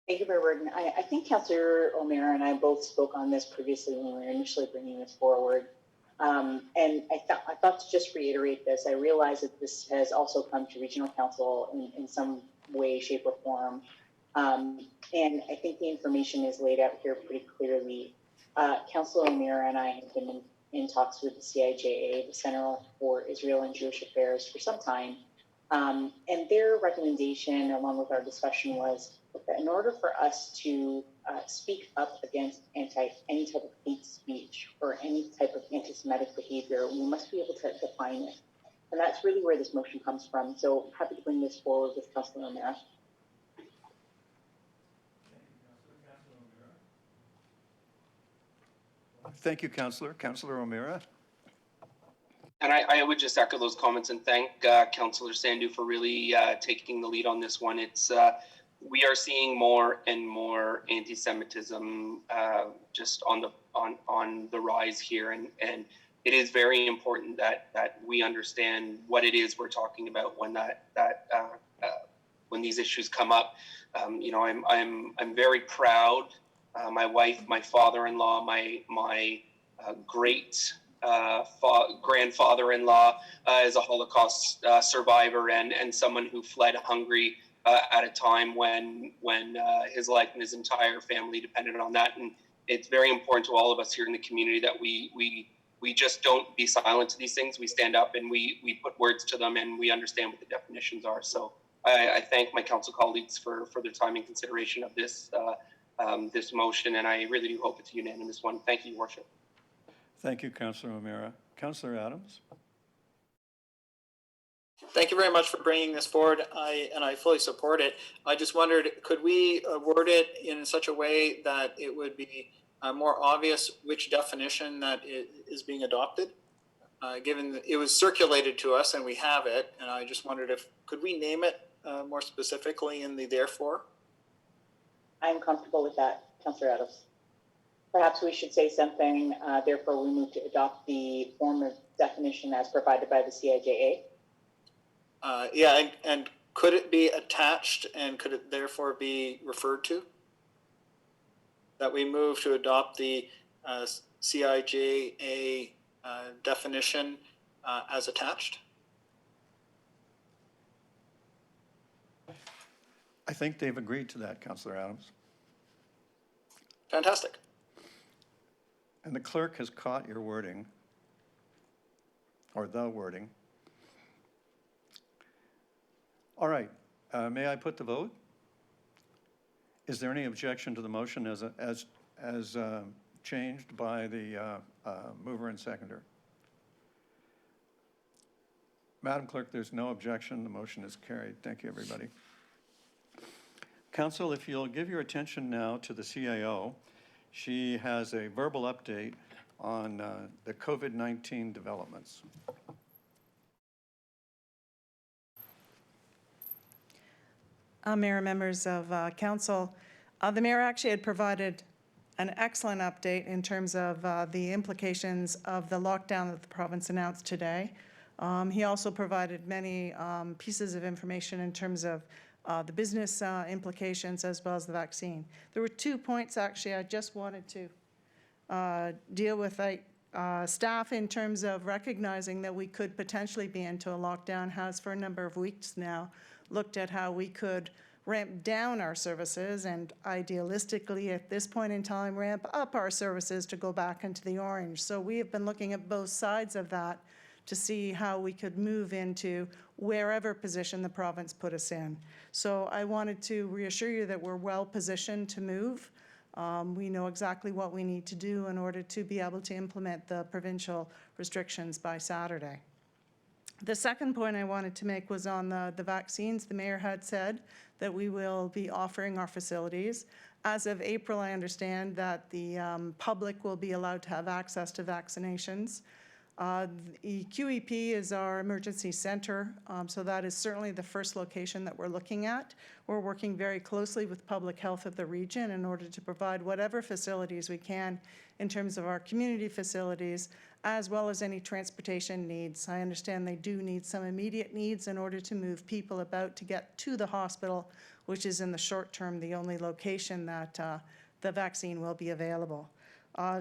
Thank you, Mayor Burton. I think Councillor O'Meara and I both spoke on this previously when we were initially bringing this forward. And I thought to just reiterate this. I realize that this has also come to Regional Council in some way, shape, or form. And I think the information is laid out here pretty clearly. Councillor O'Meara and I have been in talks with the CIJA, the Center for Israel and Jewish Affairs, for some time. And their recommendation, along with our discussion, was that in order for us to speak up against any type of hate speech or any type of anti-Semitic behavior, we must be able to define it. And that's really where this motion comes from. So I'm happy to bring this forward with Councillor O'Meara. Thank you, Councillor. Councillor O'Meara. And I would just echo those comments and thank Councillor Sandu for really taking the lead on this one. It's we are seeing more and more anti-Semitism just on the rise here, and it is very important that we understand what it is we're talking about when when these issues come up. You know, I'm very proud. My wife, my father-in-law, my great grandfather-in-law is a Holocaust survivor and someone who fled Hungary at a time when his life and his entire family depended on that. And it's very important to all of us here in the community that we just don't be silent to these things. We stand up and we put words to them and we understand what the definitions are. So I thank my council colleagues for their time and consideration of this this motion, and I really do hope it's a unanimous one. Thank you, Your Worship. Thank you, Councillor O'Meara. Councillor Adams. Thank you very much for bringing this forward. I fully support it. I just wondered, could we word it in such a way that it would be more obvious which definition that is being adopted? Given that it was circulated to us and we have it, and I just wondered could we name it more specifically in the therefore? I'm comfortable with that, Councillor Adams. Perhaps we should say something, therefore we move to adopt the form of definition as provided by the CIJA. Yeah, and could it be attached and could it therefore be referred to? That we move to adopt the CIJA definition as attached? I think they've agreed to that, Councillor Adams. Fantastic. And the clerk has caught your wording, or the wording. All right, may I put the vote? Is there any objection to the motion as changed by the mover and seconder? Madam Clerk, there's no objection. The motion is carried. Thank you, everybody. Council, if you'll give your attention now to the CAO, she has a verbal update on the COVID-19 developments. Mayor, members of council, the mayor actually had provided an excellent update in terms of the implications of the lockdown that the province announced today. He also provided many pieces of information in terms of the business implications as well as the vaccine. There were 2 points actually I just wanted to deal with. Staff, in terms of recognizing that we could potentially be into a lockdown, has for a number of weeks now looked at how we could ramp down our services and idealistically at this point in time ramp up our services to go back into the orange. So we have been looking at both sides of that to see how we could move into wherever position the province put us in. So I wanted to reassure you that we're well positioned to move. We know exactly what we need to do in order to be able to implement the provincial restrictions by Saturday. The second point I wanted to make was on the vaccines. The mayor had said that we will be offering our facilities. As of April, I understand that the public will be allowed to have access to vaccinations. The QEP is our emergency center, so that is certainly the first location that we're looking at. We're working very closely with public health of the region in order to provide whatever facilities we can in terms of our community facilities, as well as any transportation needs. I understand they do need some immediate needs in order to move people about to get to the hospital, which is in the short term the only location that the vaccine will be available.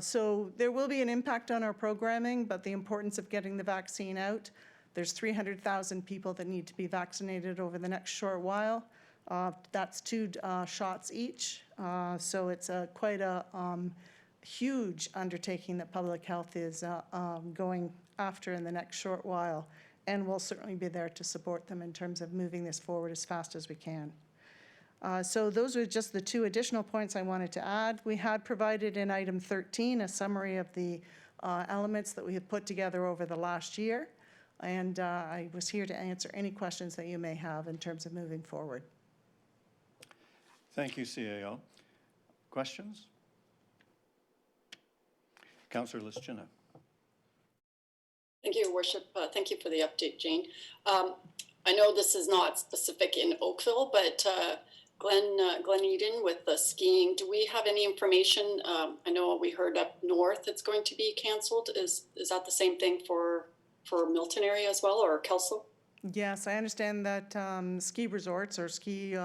So there will be an impact on our programming, but the importance of getting the vaccine out, there's 300,000 people that need to be vaccinated over the next short while. That's 2 shots each. So it's quite a huge undertaking that public health is going after in the next short while. And we'll certainly be there to support them in terms of moving this forward as fast as we can. So those are just the 2 additional points I wanted to add. We had provided in item 13 a summary of the elements that we have put together over the last year. And I was here to answer any questions that you may have in terms of moving forward. Thank you, CAO. Questions? Councillor Lischina. Thank you, Your Worship. Thank you for the update, Jane. I know this is not specific in Oakville, but Glen Eden with the skiing, do we have any information? I know we heard up north it's going to be canceled. Is that the same thing for Milton area as well, or Kelso? Yes, I understand that ski resorts or ski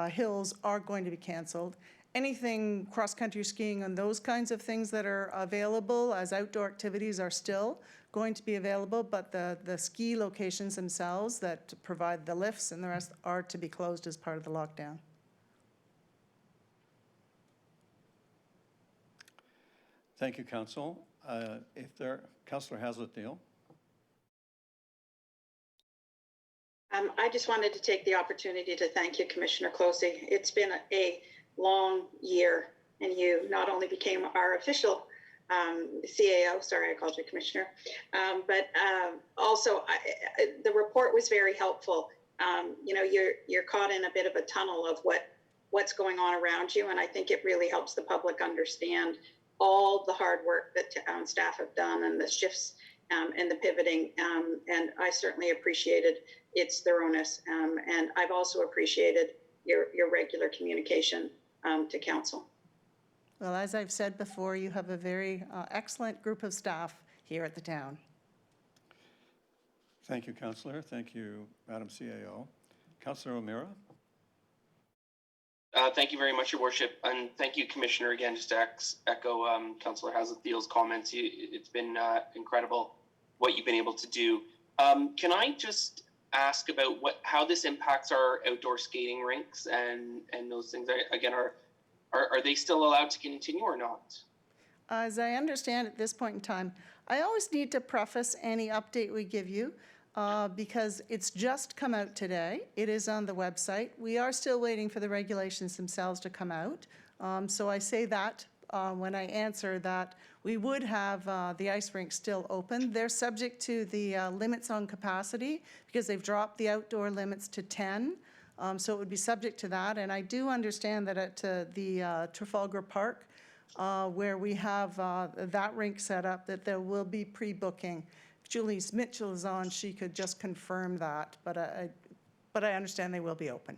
hills are going to be canceled. Anything cross-country skiing and those kinds of things that are available as outdoor activities are still going to be available, but the ski locations themselves that provide the lifts and the rest are to be closed as part of the lockdown. Thank you, Council. Councillor Haslett-Neal. I just wanted to take the opportunity to thank you, Commissioner Closey. It's been a long year, and you not only became our official CAO, sorry I called you Commissioner, but also the report was very helpful. You know, you're caught in a bit of a tunnel of what's going on around you, and I think it really helps the public understand all the hard work that town staff have done and the shifts and the pivoting, and I certainly appreciated its thoroughness, and I've also appreciated your regular communication to council. Well, as I've said before, you have a very excellent group of staff here at the town. Thank you, Councillor. Thank you, Madam CAO. Councillor O'Meara. Thank you very much, Your Worship, and thank you, Commissioner, again, just to echo Councillor Haslett-Neal's comments. It's been incredible what you've been able to do. Can I just ask about how this impacts our outdoor skating rinks and those things? Again, are they still allowed to continue or not? As I understand at this point in time, I always need to preface any update we give you because it's just come out today. It is on the website. We are still waiting for the regulations themselves to come out. So I say that when I answer that we would have the ice rink still open. They're subject to the limits on capacity because they've dropped the outdoor limits to 10. So it would be subject to that. And I do understand that at the Trafalgar Park, where we have that rink set up, that there will be pre-booking. If Julie Mitchell is on, she could just confirm that. But I understand they will be open.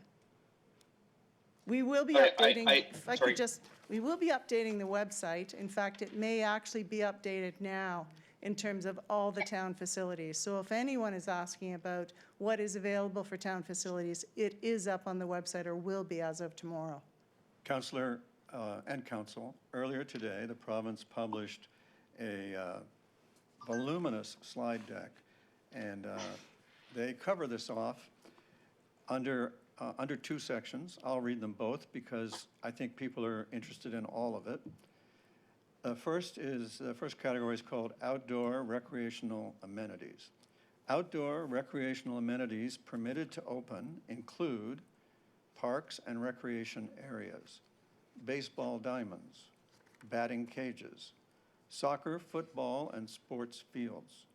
We will be updating, we will be updating the website. In fact, it may actually be updated now in terms of all the town facilities. So if anyone is asking about what is available for town facilities, it is up on the website or will be as of tomorrow. Councillor and Council, earlier today, the province published a voluminous slide deck, and they cover this off under 2 sections. I'll read them both because I think people are interested in all of it. The first category is called Outdoor Recreational Amenities. Outdoor recreational amenities permitted to open include parks and recreation areas, baseball diamonds, batting cages, soccer, football, and sports fields,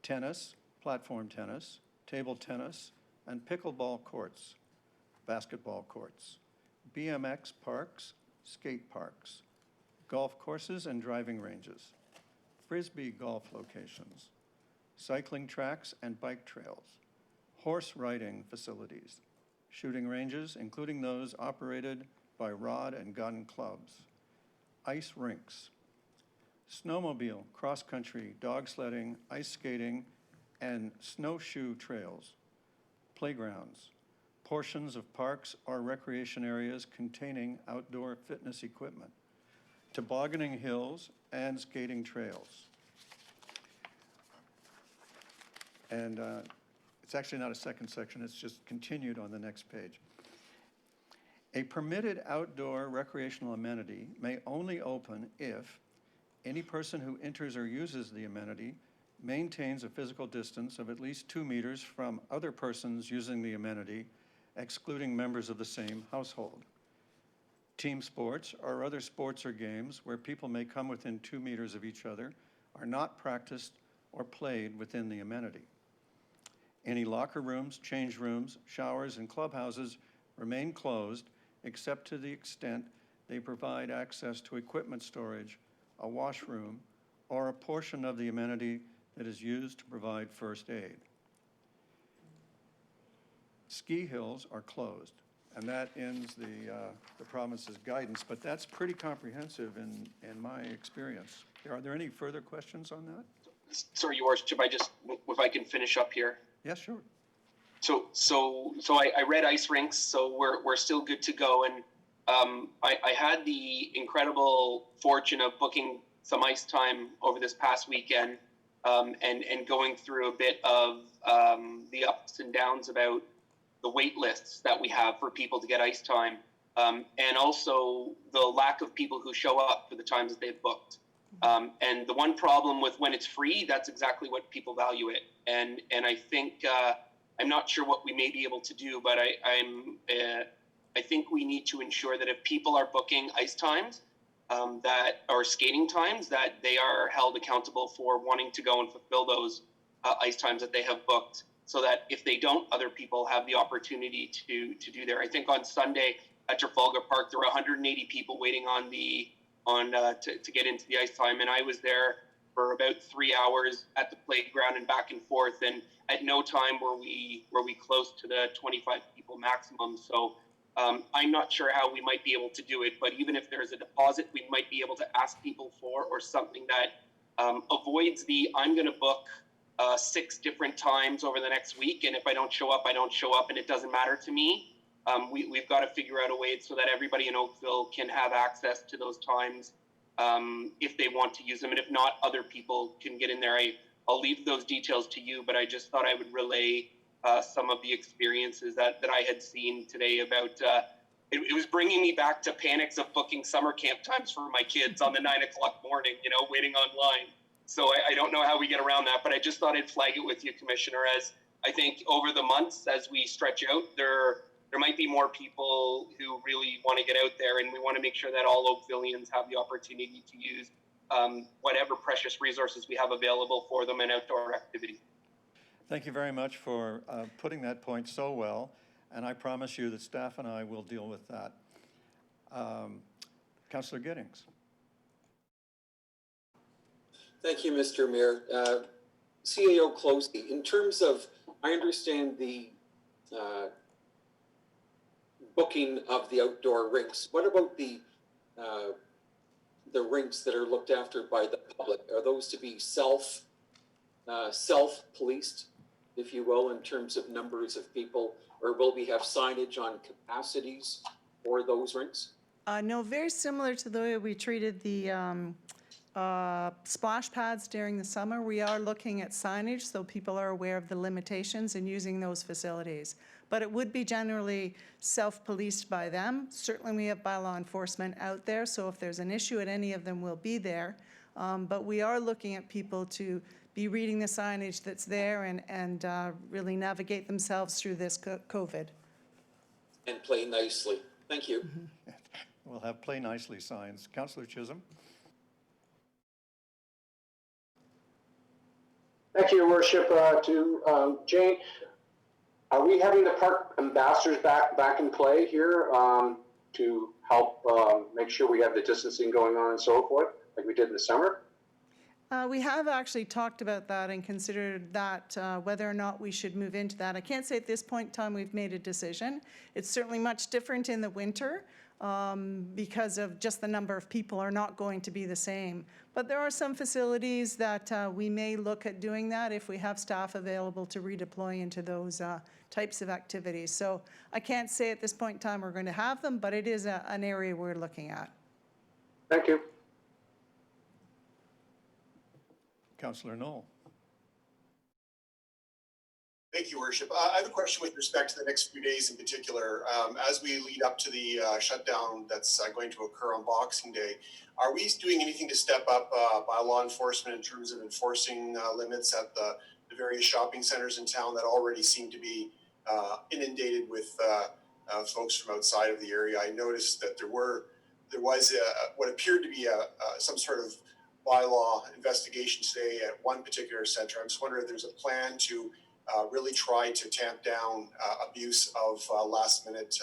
tennis, platform tennis, table tennis, and pickleball courts, basketball courts, BMX parks, skate parks, golf courses and driving ranges, Frisbee golf locations, cycling tracks and bike trails, horse riding facilities, shooting ranges, including those operated by rod and gun clubs, ice rinks, snowmobile, cross-country, dog sledding, ice skating, and snowshoe trails, playgrounds, portions of parks or recreation areas containing outdoor fitness equipment, tobogganing hills, and skating trails. And it's actually not a second section, it's just continued on the next page. A permitted outdoor recreational amenity may only open if any person who enters or uses the amenity maintains a physical distance of at least 2 meters from other persons using the amenity, excluding members of the same household. Team sports or other sports or games where people may come within 2 meters of each other are not practiced or played within the amenity. Any locker rooms, change rooms, showers, and clubhouses remain closed except to the extent they provide access to equipment storage, a washroom, or a portion of the amenity that is used to provide first aid. Ski hills are closed, and that ends the province's guidance, but that's pretty comprehensive in my experience. Are there any further questions on that? Sorry, Your Worship, if I can finish up here. Yes, sure. So I read ice rinks, so we're still good to go. And I had the incredible fortune of booking some ice time over this past weekend, and going through a bit of the ups and downs about the wait lists that we have for people to get ice time, and also the lack of people who show up for the times that they've booked. And the one problem with when it's free, that's exactly what people value it. And I think I'm not sure what we may be able to do, but I think we need to ensure that if people are booking ice times, that or skating times, that they are held accountable for wanting to go and fulfill those ice times that they have booked, so that if they don't, other people have the opportunity to do there. I think on Sunday at Trafalgar Park, there were 180 people waiting to get into the ice time, and I was there for about 3 hours at the playground and back and forth, and at no time were we close to the 25 people maximum. So I'm not sure how we might be able to do it, but even if there's a deposit we might be able to ask people for, or something that avoids the I'm going to book 6 different times over the next week, and if I don't show up, I don't show up, and it doesn't matter to me. We've got to figure out a way so that everybody in Oakville can have access to those times if they want to use them, and if not, other people can get in there. I'll leave those details to you, but I just thought I would relay some of the experiences that I had seen today about, it was bringing me back to panics of booking summer camp times for my kids on the 9 o'clock morning, waiting online. So I don't know how we get around that, but I just thought I'd flag it with you, Commissioner, as I think over the months, as we stretch out, there might be more people who really want to get out there, and we want to make sure that all Oakvillians have the opportunity to use whatever precious resources we have available for them in outdoor activity. Thank you very much for putting that point so well, and I promise you that staff and I will deal with that. Councillor Giddings. Thank you, Mr. Mayor. CAO Closey, in terms of, I understand the booking of the outdoor rinks. What about the rinks that are looked after by the public? Are those to be self-policed, if you will, in terms of numbers of people, or will we have signage on capacities for those rinks? No, very similar to the way we treated the splash pads during the summer. We are looking at signage so people are aware of the limitations in using those facilities. But it would be generally self-policed by them. Certainly we have bylaw enforcement out there, so if there's an issue at any of them, we'll be there. But we are looking at people to be reading the signage that's there and really navigate themselves through this COVID. And play nicely. Thank you. We'll have play nicely signs. Councillor Chisholm. Thank you, Your Worship. To Jane, are we having the park ambassadors back in play here to help make sure we have the distancing going on and so forth, like we did in the summer? We have actually talked about that and considered that whether or not we should move into that. I can't say at this point in time we've made a decision. It's certainly much different in the winter because of just the number of people are not going to be the same. But there are some facilities that we may look at doing that if we have staff available to redeploy into those types of activities. So I can't say at this point in time we're going to have them, but it is an area we're looking at. Thank you. Councillor Knoll. Thank you, Worship. I have a question with respect to the next few days in particular. As we lead up to the shutdown that's going to occur on Boxing Day, are we doing anything to step up by law enforcement in terms of enforcing limits at the various shopping centers in town that already seem to be inundated with folks from outside of the area? I noticed that there was what appeared to be some sort of bylaw investigation today at one particular center. I'm just wondering if there's a plan to really try to tamp down abuse of last-minute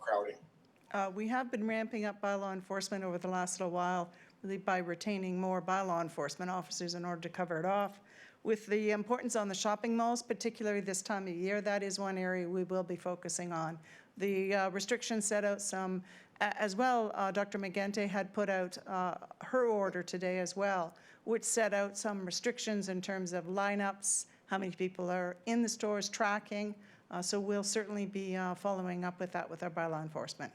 crowding. We have been ramping up bylaw enforcement over the last little while, really by retaining more bylaw enforcement officers in order to cover it off. With the importance on the shopping malls, particularly this time of year, that is one area we will be focusing on. The restrictions set out some, as well, Dr. Magente had put out her order today as well, which set out some restrictions in terms of lineups, how many people are in the stores tracking. So we'll certainly be following up with that with our bylaw enforcement.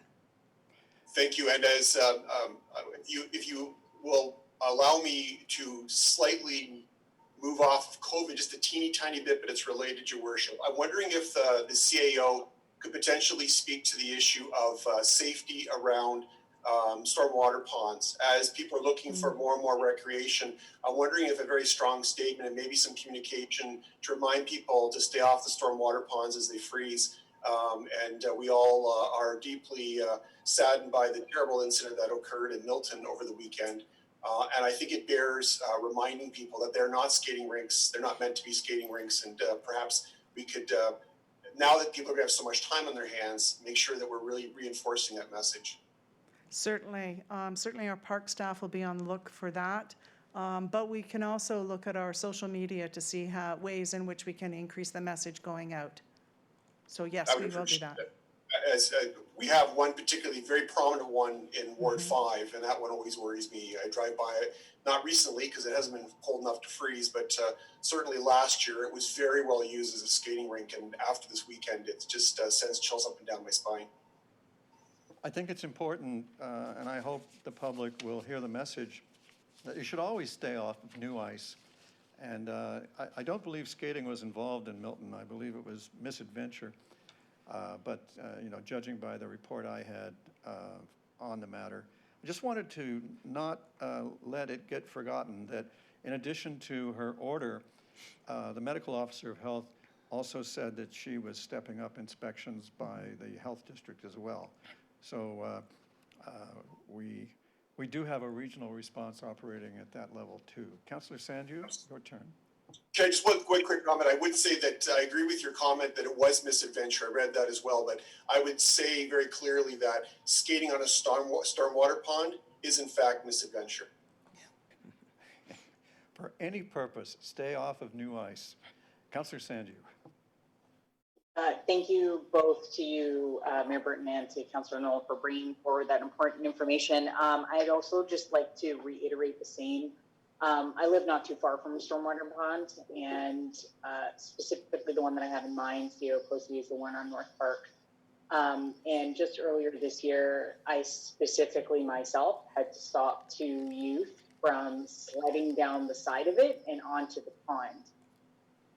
Thank you. And as if you will allow me to slightly move off of COVID just a teeny tiny bit, but it's related, Your Worship. I'm wondering if the CAO could potentially speak to the issue of safety around stormwater ponds. As people are looking for more and more recreation, I'm wondering if a very strong statement and maybe some communication to remind people to stay off the stormwater ponds as they freeze. And we all are deeply saddened by the terrible incident that occurred in Milton over the weekend. And I think it bears reminding people that they're not skating rinks. They're not meant to be skating rinks. And perhaps we could, now that people are going to have so much time on their hands, make sure that we're really reinforcing that message. Certainly. Certainly our park staff will be on the look for that. But we can also look at our social media to see how ways in which we can increase the message going out. So yes, we will do that. As we have one particularly very prominent one in Ward 5, and that one always worries me. I drive by it, not recently because it hasn't been cold enough to freeze, but certainly last year it was very well used as a skating rink, and after this weekend it just sends chills up and down my spine. I think it's important, and I hope the public will hear the message, that you should always stay off of new ice. And I don't believe skating was involved in Milton. I believe it was misadventure. But you know, judging by the report I had on the matter, I just wanted to not let it get forgotten that in addition to her order, the medical officer of health also said that she was stepping up inspections by the health district as well. So we do have a regional response operating at that level too. Councillor Sanju, your turn. Okay, just one quick comment. I would say that I agree with your comment that it was misadventure. I read that as well, but I would say very clearly that skating on a stormwater pond is in fact misadventure. For any purpose, stay off of new ice. Councillor Sanju. Thank you both to you, Mayor Burton, and to Councillor Knoll for bringing forward that important information. I'd also just like to reiterate the same. I live not too far from a stormwater pond, and specifically the one that I have in mind, CO closely, is the one on North Park. And just earlier this year, I specifically myself had to stop two youth from sledding down the side of it and onto the pond.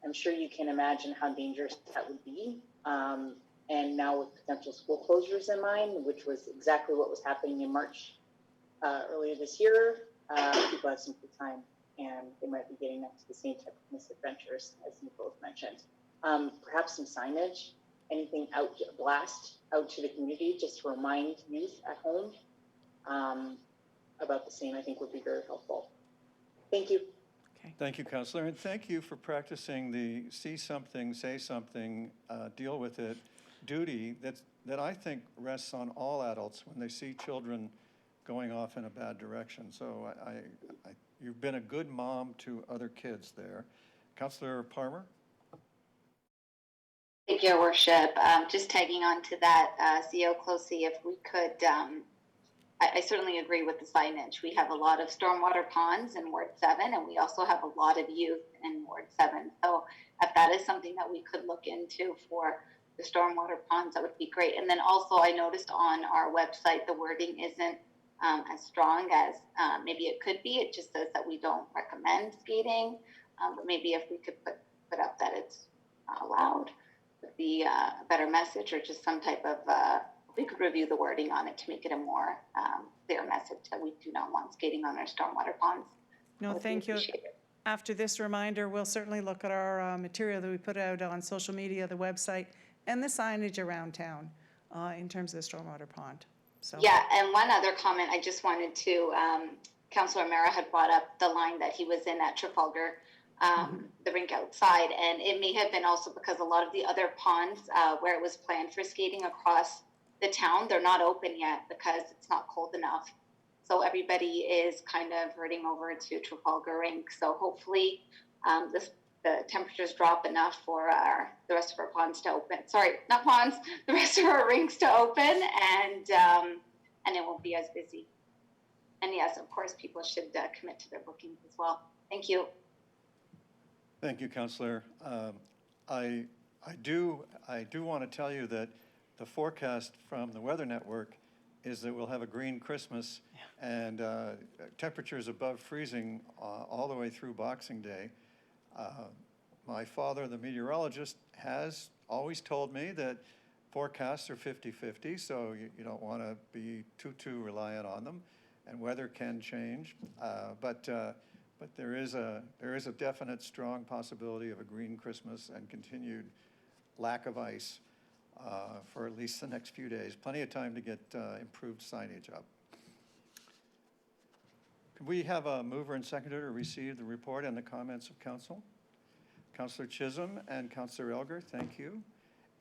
I'm sure you can imagine how dangerous that would be. And now with potential school closures in mind, which was exactly what was happening in March earlier this year, people have some free time and they might be getting up to the same type of misadventures as you both mentioned. Perhaps some signage, anything out, blast out to the community just to remind youth at home about the same, I think would be very helpful. Thank you. Thank you, Councillor, and thank you for practicing the see something, say something, deal with it duty that I think rests on all adults when they see children going off in a bad direction. So you've been a good mom to other kids there. Councillor Parmer? Thank you, Your Worship. Just tagging on to that, CEO Closey, if we could, I certainly agree with the signage. We have a lot of stormwater ponds in Ward 7, and we also have a lot of youth in Ward 7. So if that is something that we could look into for the stormwater ponds, that would be great. And then also I noticed on our website, the wording isn't as strong as maybe it could be. It just says that we don't recommend skating, but maybe if we could put up that it's not allowed, would be a better message, or just some type of, we could review the wording on it to make it a more clear message that we do not want skating on our stormwater ponds. No, thank you. After this reminder, we'll certainly look at our material that we put out on social media, the website, and the signage around town in terms of the stormwater pond. So. Yeah, and one other comment I just wanted to, Councillor O'Meara had brought up the line that he was in at Trafalgar, the rink outside, and it may have been also because a lot of the other ponds where it was planned for skating across the town, they're not open yet because it's not cold enough. So everybody is kind of hurting over to Trafalgar Rink. So hopefully the temperatures drop enough for the rest of our ponds to open. Sorry, not ponds, the rest of our rinks to open, and it won't be as busy. And yes, of course, people should commit to their bookings as well. Thank you. Thank you, Councillor. I do want to tell you that the forecast from the Weather Network is that we'll have a green Christmas and temperatures above freezing all the way through Boxing Day. My father, the meteorologist, has always told me that forecasts are 50-50, so you don't want to be too reliant on them, and weather can change. But there is a definite strong possibility of a green Christmas and continued lack of ice for at least the next few days. Plenty of time to get improved signage up. Could we have a mover and seconder to receive the report and the comments of council? Councillor Chisholm and Councillor Elgar, thank you.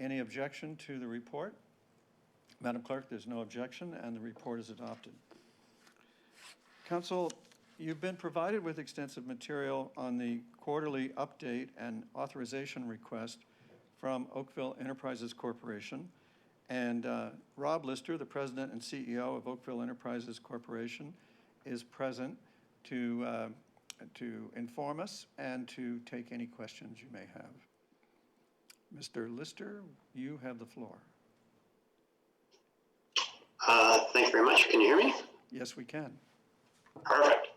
Any objection to the report? Madam Clerk, there's no objection and the report is adopted. Council, you've been provided with extensive material on the quarterly update and authorization request from Oakville Enterprises Corporation. And Rob Lister, the President and CEO of Oakville Enterprises Corporation, is present to inform us and to take any questions you may have. Mr. Lister, you have the floor. Thank you very much. Can you hear me? Yes, we can. Perfect.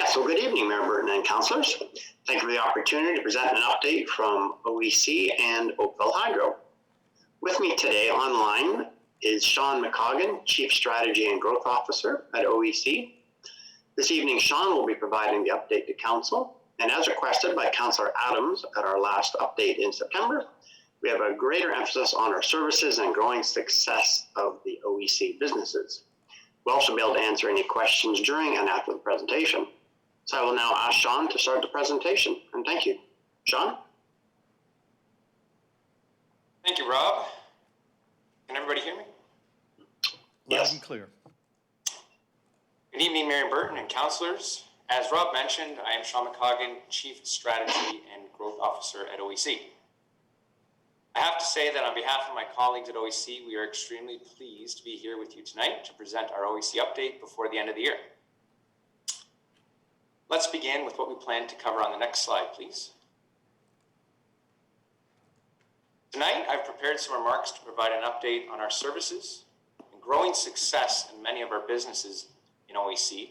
So good evening, Mayor Burton and councillors. Thank you for the opportunity to present an update from OEC and Oakville Hydro. With me today online is Sean McCoggan, Chief Strategy and Growth Officer at OEC. This evening, Sean will be providing the update to council. And as requested by Councillor Adams at our last update in September, we have a greater emphasis on our services and growing success of the OEC businesses. We'll also be able to answer any questions during and after the presentation. So I will now ask Sean to start the presentation, and thank you. Sean? Thank you, Rob. Can everybody hear me? Loud and clear. Good evening, Mayor Burton and councillors. As Rob mentioned, I am Sean McCoggan, Chief Strategy and Growth Officer at OEC. I have to say that on behalf of my colleagues at OEC, we are extremely pleased to be here with you tonight to present our OEC update before the end of the year. Let's begin with what we plan to cover on the next slide, please. Tonight, I've prepared some remarks to provide an update on our services and growing success in many of our businesses in OEC,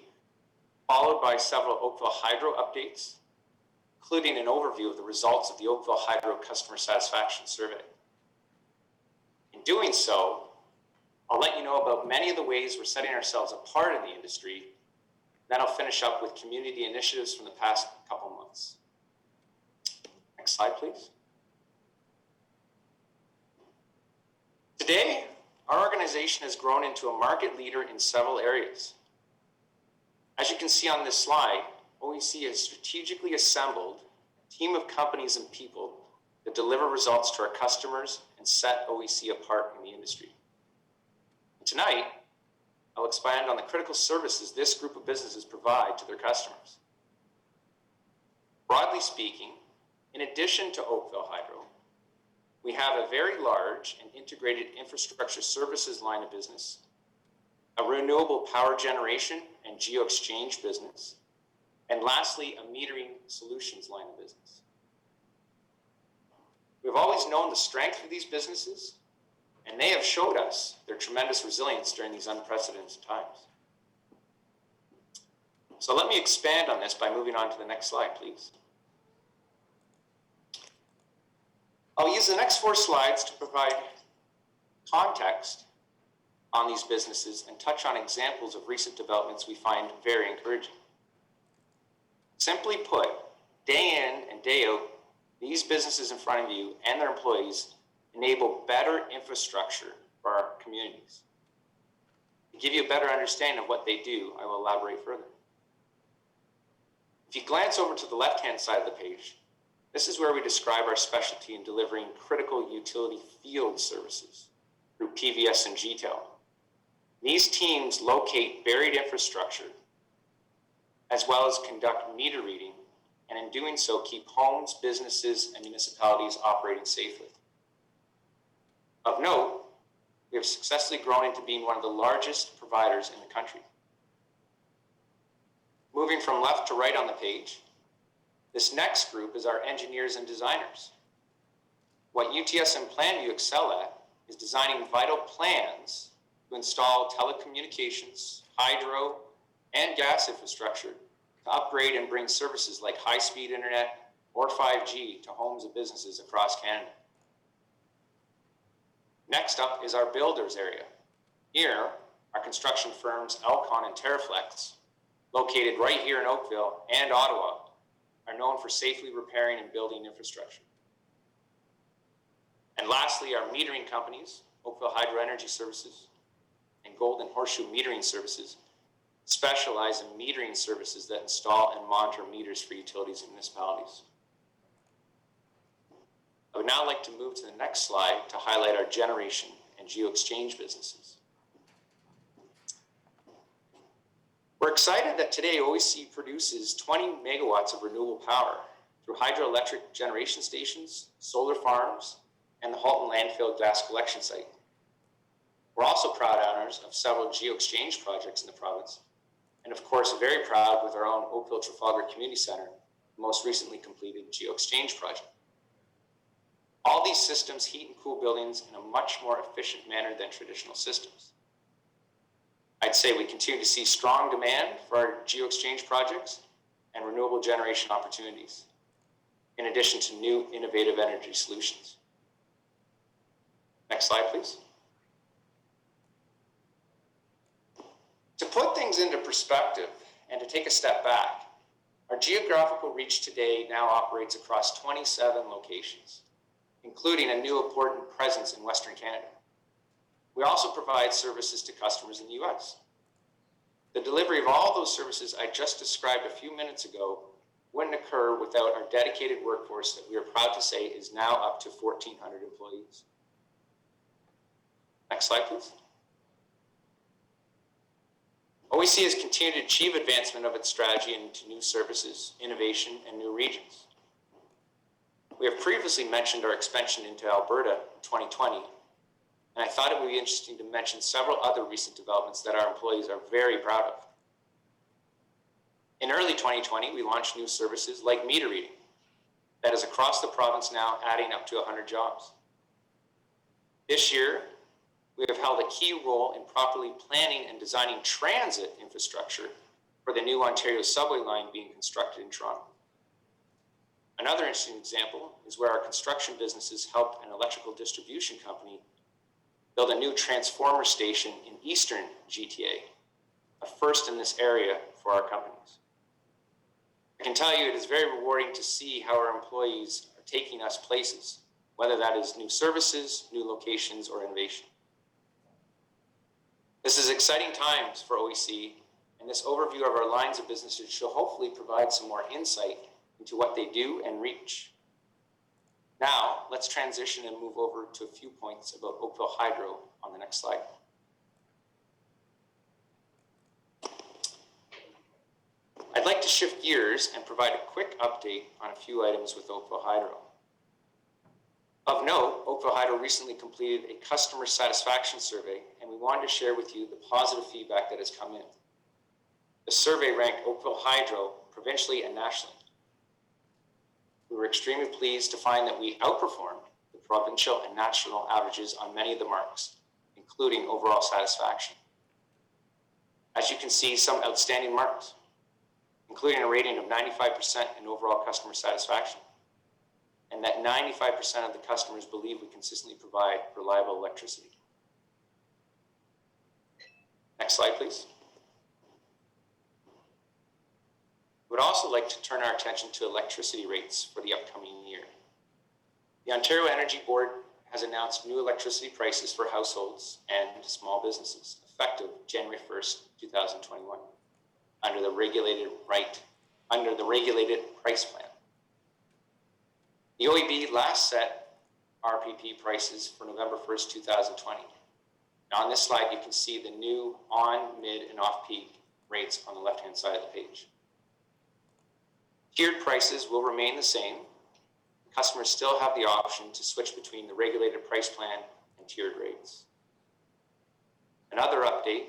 followed by several Oakville Hydro updates, including an overview of the results of the Oakville Hydro Customer Satisfaction Survey. In doing so, I'll let you know about many of the ways we're setting ourselves apart in the industry. Then I'll finish up with community initiatives from the past couple months. Next slide, please. Today, our organization has grown into a market leader in several areas. As you can see on this slide, OEC has strategically assembled a team of companies and people that deliver results to our customers and set OEC apart in the industry. And tonight, I'll expand on the critical services this group of businesses provide to their customers. Broadly speaking, in addition to Oakville Hydro, we have a very large and integrated infrastructure services line of business, a renewable power generation and geo-exchange business, and lastly, a metering solutions line of business. We've always known the strength of these businesses, and they have showed us their tremendous resilience during these unprecedented times. So let me expand on this by moving on to the next slide, please. I'll use the next 4 slides to provide context on these businesses and touch on examples of recent developments we find very encouraging. Simply put, day in and day out, these businesses in front of you and their employees enable better infrastructure for our communities. To give you a better understanding of what they do, I will elaborate further. If you glance over to the left-hand side of the page, this is where we describe our specialty in delivering critical utility field services through PVS and GTEL. These teams locate buried infrastructure as well as conduct meter reading, and in doing so, keep homes, businesses, and municipalities operating safely. Of note, we have successfully grown into being one of the largest providers in the country. Moving from left to right on the page, this next group is our engineers and designers. What UTS and PlanView excel at is designing vital plans to install telecommunications, hydro, and gas infrastructure to upgrade and bring services like high-speed internet or 5G to homes and businesses across Canada. Next up is our builders area. Here, our construction firms Elcon and Terraflex, located right here in Oakville and Ottawa, are known for safely repairing and building infrastructure. And lastly, our metering companies, Oakville Hydro Energy Services and Golden Horseshoe Metering Services, specialize in metering services that install and monitor meters for utilities and municipalities. I would now like to move to the next slide to highlight our generation and geo-exchange businesses. We're excited that today OEC produces 20 megawatts of renewable power through hydroelectric generation stations, solar farms, and the Halton landfill gas collection site. We're also proud owners of several geo-exchange projects in the province, and of course, very proud with our own Oakville Trafalgar Community Center, the most recently completed geo-exchange project. All these systems heat and cool buildings in a much more efficient manner than traditional systems. I'd say we continue to see strong demand for our geo-exchange projects and renewable generation opportunities, in addition to new innovative energy solutions. Next slide, please. To put things into perspective and to take a step back, our geographical reach today now operates across 27 locations, including a new important presence in Western Canada. We also provide services to customers in the US. The delivery of all those services I just described a few minutes ago wouldn't occur without our dedicated workforce that we are proud to say is now up to 1,400 employees. Next slide, please. OEC has continued to achieve advancement of its strategy into new services, innovation, and new regions. We have previously mentioned our expansion into Alberta in 2020, and I thought it would be interesting to mention several other recent developments that our employees are very proud of. In early 2020, we launched new services like meter reading that is across the province now, adding up to 100 jobs. This year, we have held a key role in properly planning and designing transit infrastructure for the new Ontario subway line being constructed in Toronto. Another interesting example is where our construction businesses helped an electrical distribution company build a new transformer station in Eastern GTA, a first in this area for our companies. I can tell you it is very rewarding to see how our employees are taking us places, whether that is new services, new locations, or innovation. This is exciting times for OEC, and this overview of our lines of businesses should hopefully provide some more insight into what they do and reach. Now, let's transition and move over to a few points about Oakville Hydro on the next slide. to shift gears and provide a quick update on a few items with Oakville Hydro. Of note, Oakville Hydro recently completed a customer satisfaction survey, and we wanted to share with you the positive feedback that has come in. The survey ranked Oakville Hydro provincially and nationally. We were extremely pleased to find that we outperformed the provincial and national averages on many of the marks, including overall satisfaction. As you can see, some outstanding marks, including a rating of 95% in overall customer satisfaction, and that 95% of the customers believe we consistently provide reliable electricity. Next slide, please. Would also like to turn our attention to electricity rates for the upcoming year. The Ontario Energy Board has announced new electricity prices for households and small businesses effective January 1st, 2021, under the regulated price plan. The OEB last set RPP prices for November 1st, 2020. Now on this slide, you can see the new on, mid, and off-peak rates on the left-hand side of the page. Tiered prices will remain the same. Customers still have the option to switch between the regulated price plan and tiered rates. Another update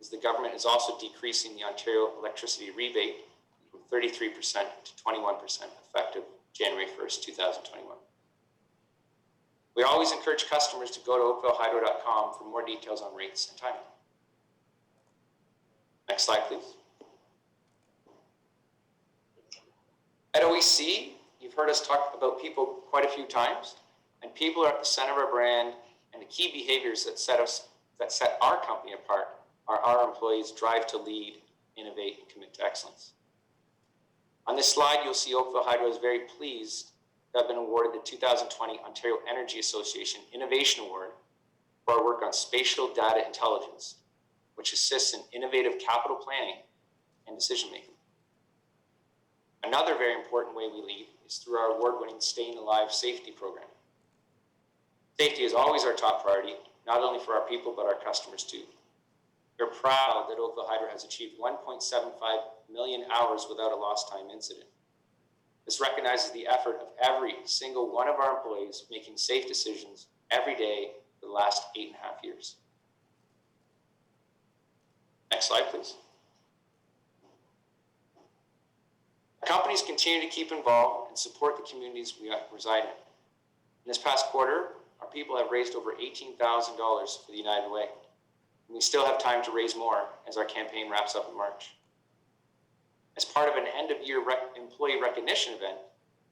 is the government is also decreasing the Ontario electricity rebate from 33% to 21% effective January 1st, 2021. We always encourage customers to go to oakvillehydro.com for more details on rates and timing. Next slide, please. At OEC, you've heard us talk about people quite a few times, and people are at the center of our brand, and the key behaviors that set our company apart are our employees' drive to lead, innovate, and commit to excellence. On this slide, you'll see Oakville Hydro is very pleased to have been awarded the 2020 Ontario Energy Association Innovation Award for our work on spatial data intelligence, which assists in innovative capital planning and decision-making. Another very important way we lead is through our award-winning Staying Alive safety program. Safety is always our top priority, not only for our people, but our customers too. We're proud that Oakville Hydro has achieved 1.75 million hours without a lost time incident. This recognizes the effort of every single one of our employees making safe decisions every day for the last 8.5 years. Next slide, please. Companies continue to keep involved and support the communities we reside in. In this past quarter, our people have raised over $18,000 for the United Way. And we still have time to raise more as our campaign wraps up in March. As part of an end-of-year employee recognition event,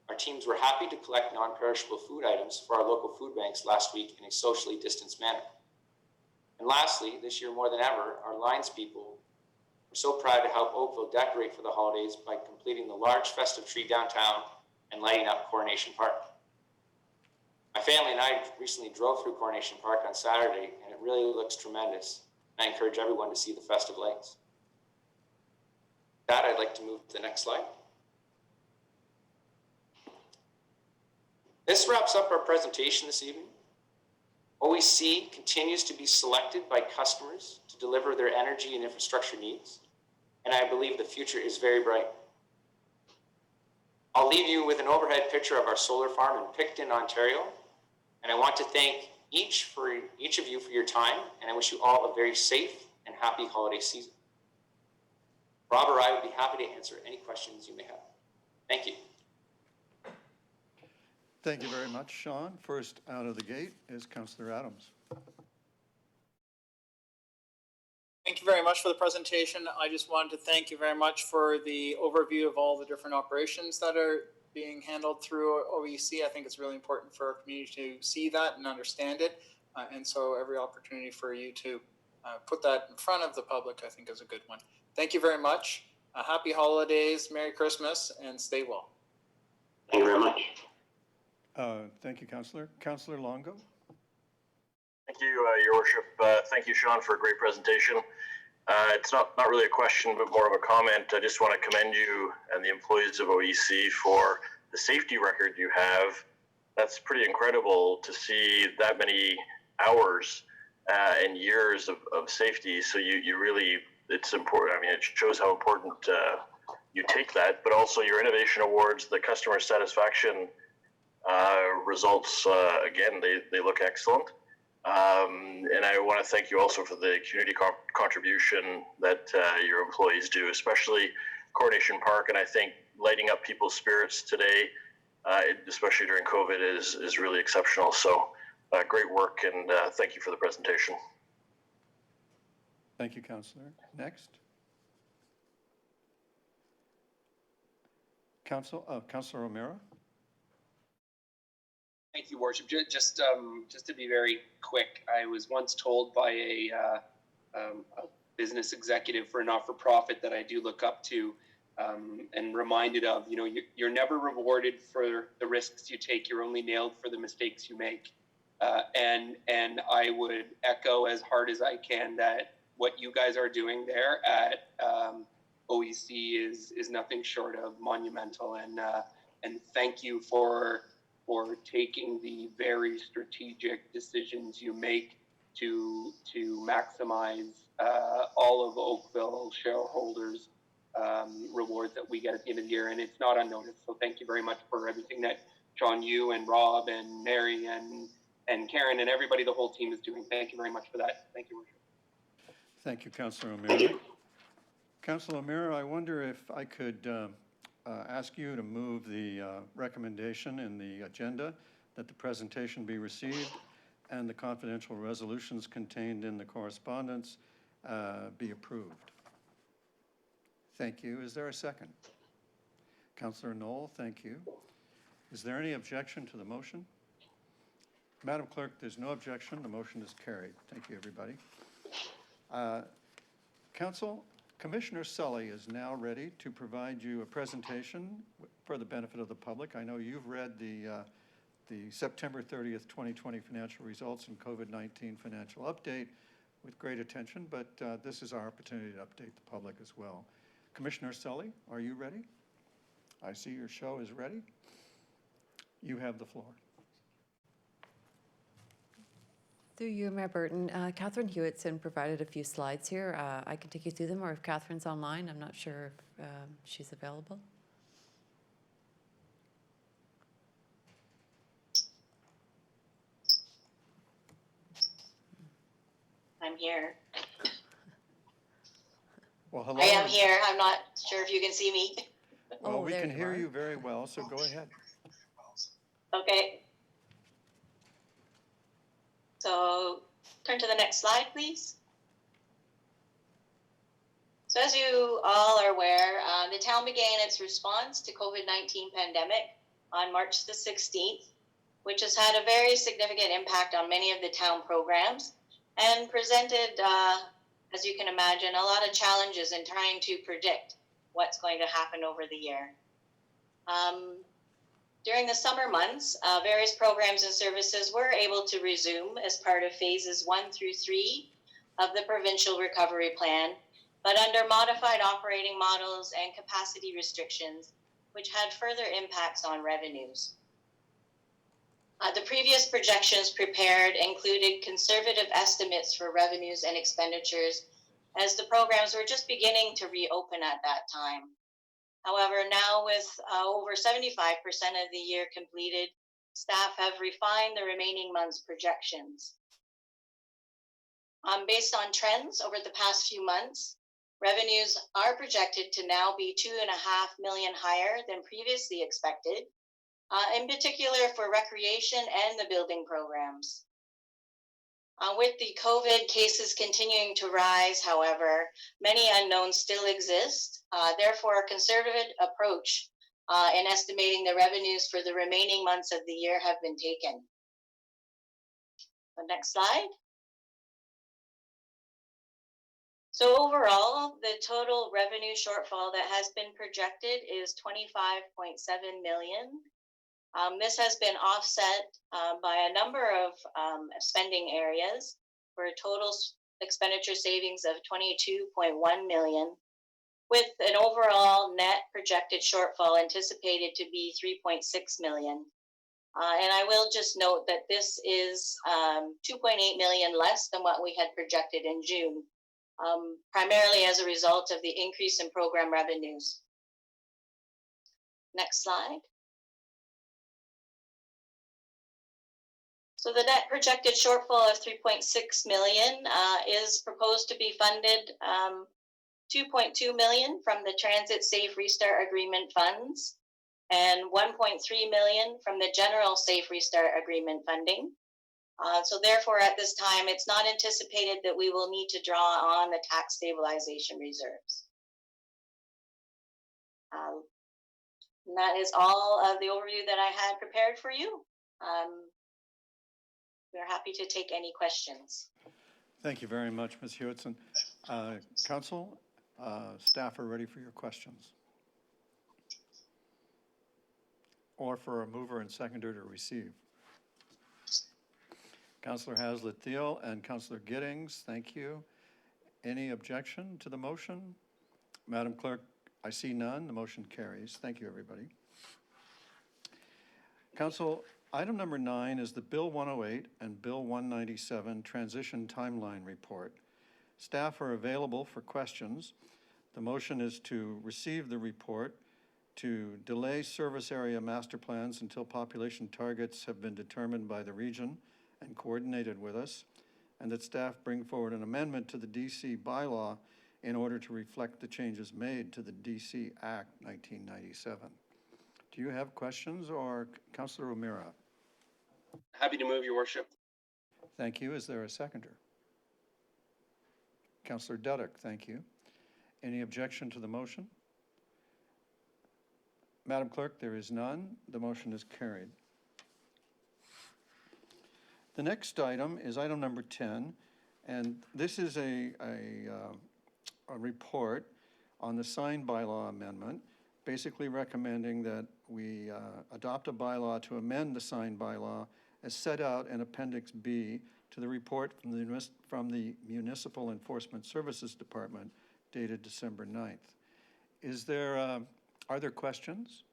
our teams were happy to collect non-perishable food items for our local food banks last week in a socially distanced manner. And lastly, this year more than ever, our Lions people were so proud to help Oakville decorate for the holidays by completing the large festive tree downtown and lighting up Coronation Park. My family and I recently drove through Coronation Park on Saturday, and it really looks tremendous. And I encourage everyone to see the festive lights. With that, I'd like to move to the next slide. This wraps up our presentation this evening. OEC continues to be selected by customers to deliver their energy and infrastructure needs, and I believe the future is very bright. I'll leave you with an overhead picture of our solar farm in Picton, Ontario, and I want to thank each of you for your time, and I wish you all a very safe and happy holiday season. Rob or I would be happy to answer any questions you may have. Thank you. Thank you very much, Sean. First out of the gate is Councillor Adams. Thank you very much for the presentation. I just wanted to thank you very much for the overview of all the different operations that are being handled through OEC. I think it's really important for our community to see that and understand it. And so every opportunity for you to put that in front of the public, I think is a good one. Thank you very much. Happy holidays, Merry Christmas, and stay well. Thank you very much. Thank you, Councillor. Councillor Longo. Thank you, Your Worship. Thank you, Sean, for a great presentation. It's not really a question, but more of a comment. I just want to commend you and the employees of OEC for the safety record you have. That's pretty incredible to see that many hours and years of safety. So you really, it's important. I mean, it shows how important you take that, but also your innovation awards, the customer satisfaction results, again, they look excellent. And I want to thank you also for the community contribution that your employees do, especially Coronation Park. And I think lighting up people's spirits today, especially during COVID, is really exceptional. So great work, and thank you for the presentation. Thank you, Councillor. Next. Councillor O'Meara. Thank you, Worship. Just to be very quick, I was once told by a business executive for a not-for-profit that I do look up to, and reminded of, you're never rewarded for the risks you take. You're only nailed for the mistakes you make. And I would echo as hard as I can that what you guys are doing there at OEC is nothing short of monumental. And thank you for taking the very strategic decisions you make to maximize all of Oakville shareholders' rewards that we get at the end of the year. And it's not unnoticed. So thank you very much for everything that John, you and Rob and Mary and Karen and everybody, the whole team is doing. Thank you very much for that. Thank you, Richard. Thank you, Councillor O'Meara. Councillor O'Meara, I wonder if I could ask you to move the recommendation in the agenda that the presentation be received and the confidential resolutions contained in the correspondence be approved. Thank you. Is there a second? Councillor Knoll, thank you. Is there any objection to the motion? Madam Clerk, there's no objection. The motion is carried. Thank you, everybody. Council, Commissioner Sully is now ready to provide you a presentation for the benefit of the public. I know you've read the September 30th, 2020 financial results and COVID-19 financial update with great attention, but this is our opportunity to update the public as well. Commissioner Sully, are you ready? I see your show is ready. You have the floor. Through you, Mayor Burton. Catherine Hewitson provided a few slides here. I can take you through them, or if Catherine's online, I'm not sure if she's available. I'm here. Well, hello. I am here. I'm not sure if you can see me. Well, we can hear you very well, so go ahead. Okay. So turn to the next slide, please. So as you all are aware, the town began its response to COVID-19 pandemic on March the 16th, which has had a very significant impact on many of the town programs and presented, as you can imagine, a lot of challenges in trying to predict what's going to happen over the year. During the summer months, various programs and services were able to resume as part of phases 1 through 3 of the provincial recovery plan, but under modified operating models and capacity restrictions, which had further impacts on revenues. The previous projections prepared included conservative estimates for revenues and expenditures, as the programs were just beginning to reopen at that time. However, now with over 75% of the year completed, staff have refined the remaining months' projections. Based on trends over the past few months, revenues are projected to now be $2.5 million higher than previously expected, in particular for recreation and the building programs. With the COVID cases continuing to rise, however, many unknowns still exist. Therefore, a conservative approach in estimating the revenues for the remaining months of the year have been taken. The next slide. So overall, the total revenue shortfall that has been projected is $25.7 million. This has been offset by a number of spending areas for a total expenditure savings of $22.1 million, with an overall net projected shortfall anticipated to be $3.6 million. And I will just note that this is $2.8 million less than what we had projected in June, primarily as a result of the increase in program revenues. Next slide. So the net projected shortfall of 3.6 million is proposed to be funded 2.2 million from the Transit Safe Restart Agreement funds and 1.3 million from the General Safe Restart Agreement funding. So therefore, at this time, it's not anticipated that we will need to draw on the tax stabilization reserves. And that is all of the overview that I had prepared for you. We're happy to take any questions. Thank you very much, Ms. Hewitson. Council, staff are ready for your questions. Or for a mover and seconder to receive. Councillor Haslett-Thiel and Councillor Giddings, thank you. Any objection to the motion? Madam Clerk, I see none. The motion carries. Thank you, everybody. Council, item number 9 is the Bill 108 and Bill 197 Transition Timeline Report. Staff are available for questions. The motion is to receive the report, to delay service area master plans until population targets have been determined by the region and coordinated with us, and that staff bring forward an amendment to the DC bylaw in order to reflect the changes made to the DC Act 1997. Do you have questions, or Councillor O'Meara? Happy to move, Your Worship. Thank you. Is there a seconder? Councillor Duddick, thank you. Any objection to the motion? Madam Clerk, there is none. The motion is carried. The next item is item number 10, and this is a report on the sign bylaw amendment, basically recommending that we adopt a bylaw to amend the sign bylaw as set out in Appendix B to the report from the Municipal Enforcement Services Department dated December 9th. Are there questions?